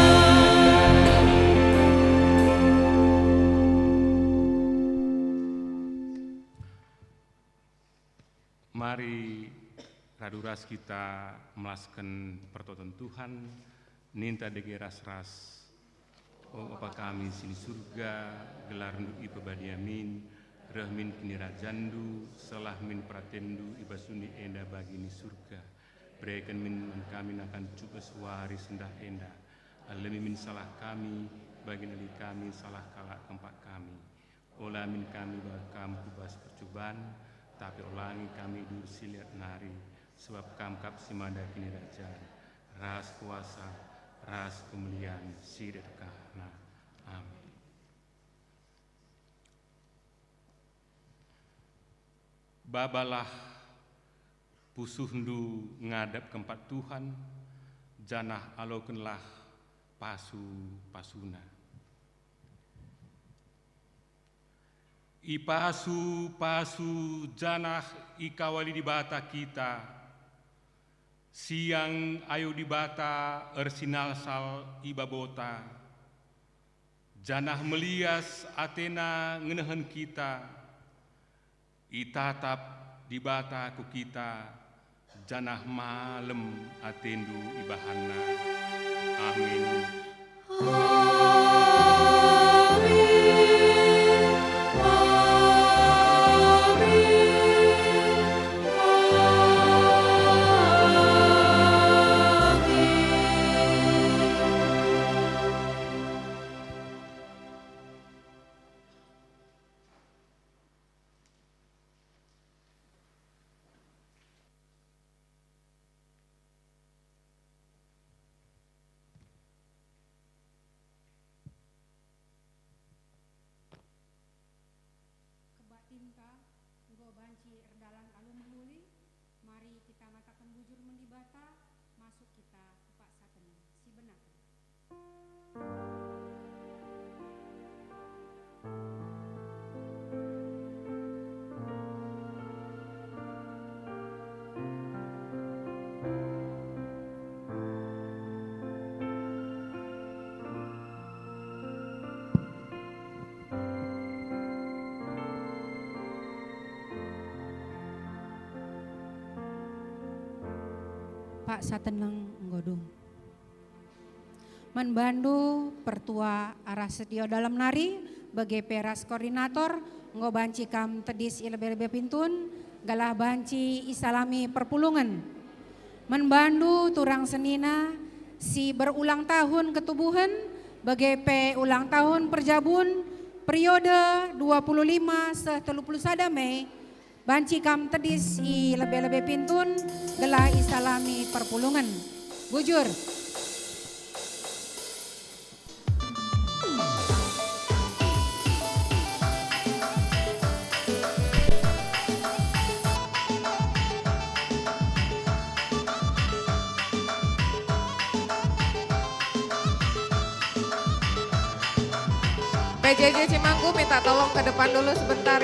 Mari raduras kita melaskan pertolongan Tuhan, ninta dege ras-ras. Oh Bapa kami sini surga, gelar nduk ipa badiamin, rahmin kini rajandu, salah min pratendu, ibasuni enda bagi ni surga. Berikan min kami akan cuba suari sendah enda, alami min salah kami, bagi nali kami salah kalak tempat kami. Olah min kami bakam kubas percobaan, tapi ulangi kami dur siliat nari, sebab kamkap simada kini raja, ras kuasa, ras kemuliaan, sidekahna. Amin. Babalah pusuhndu ngadap kempat Tuhan, janah alokenlah pasu-pasuna. Ipasu-pasu janah ikawali di bata kita, siang ayo di bata ersinal sal ibabota, janah melias Athena ngenahan kita, itatap di bata ku kita, janah malam atendu ibahana. Amin. Satinta, nggo banci erdalan alu menguli, mari kita ngatakan bujur mendibata, masuk kita Pak Satenang, si benak. Pak Satenang nggodung. Manbandu pertua arah sedio dalam nari bagi peras koordinator nggo banci kam tedis ilebe-lebe pintun galah banci isalami perpulungan. Manbandu turang senina si berulang tahun ketubuhan bagi pe ulang tahun perjabun periode 25/31 Mei banci kam tedis i lebe-lebe pintun gelah isalami perpulungan. Bujur. PJJ Cimanggu minta tolong ke depan dulu sebentar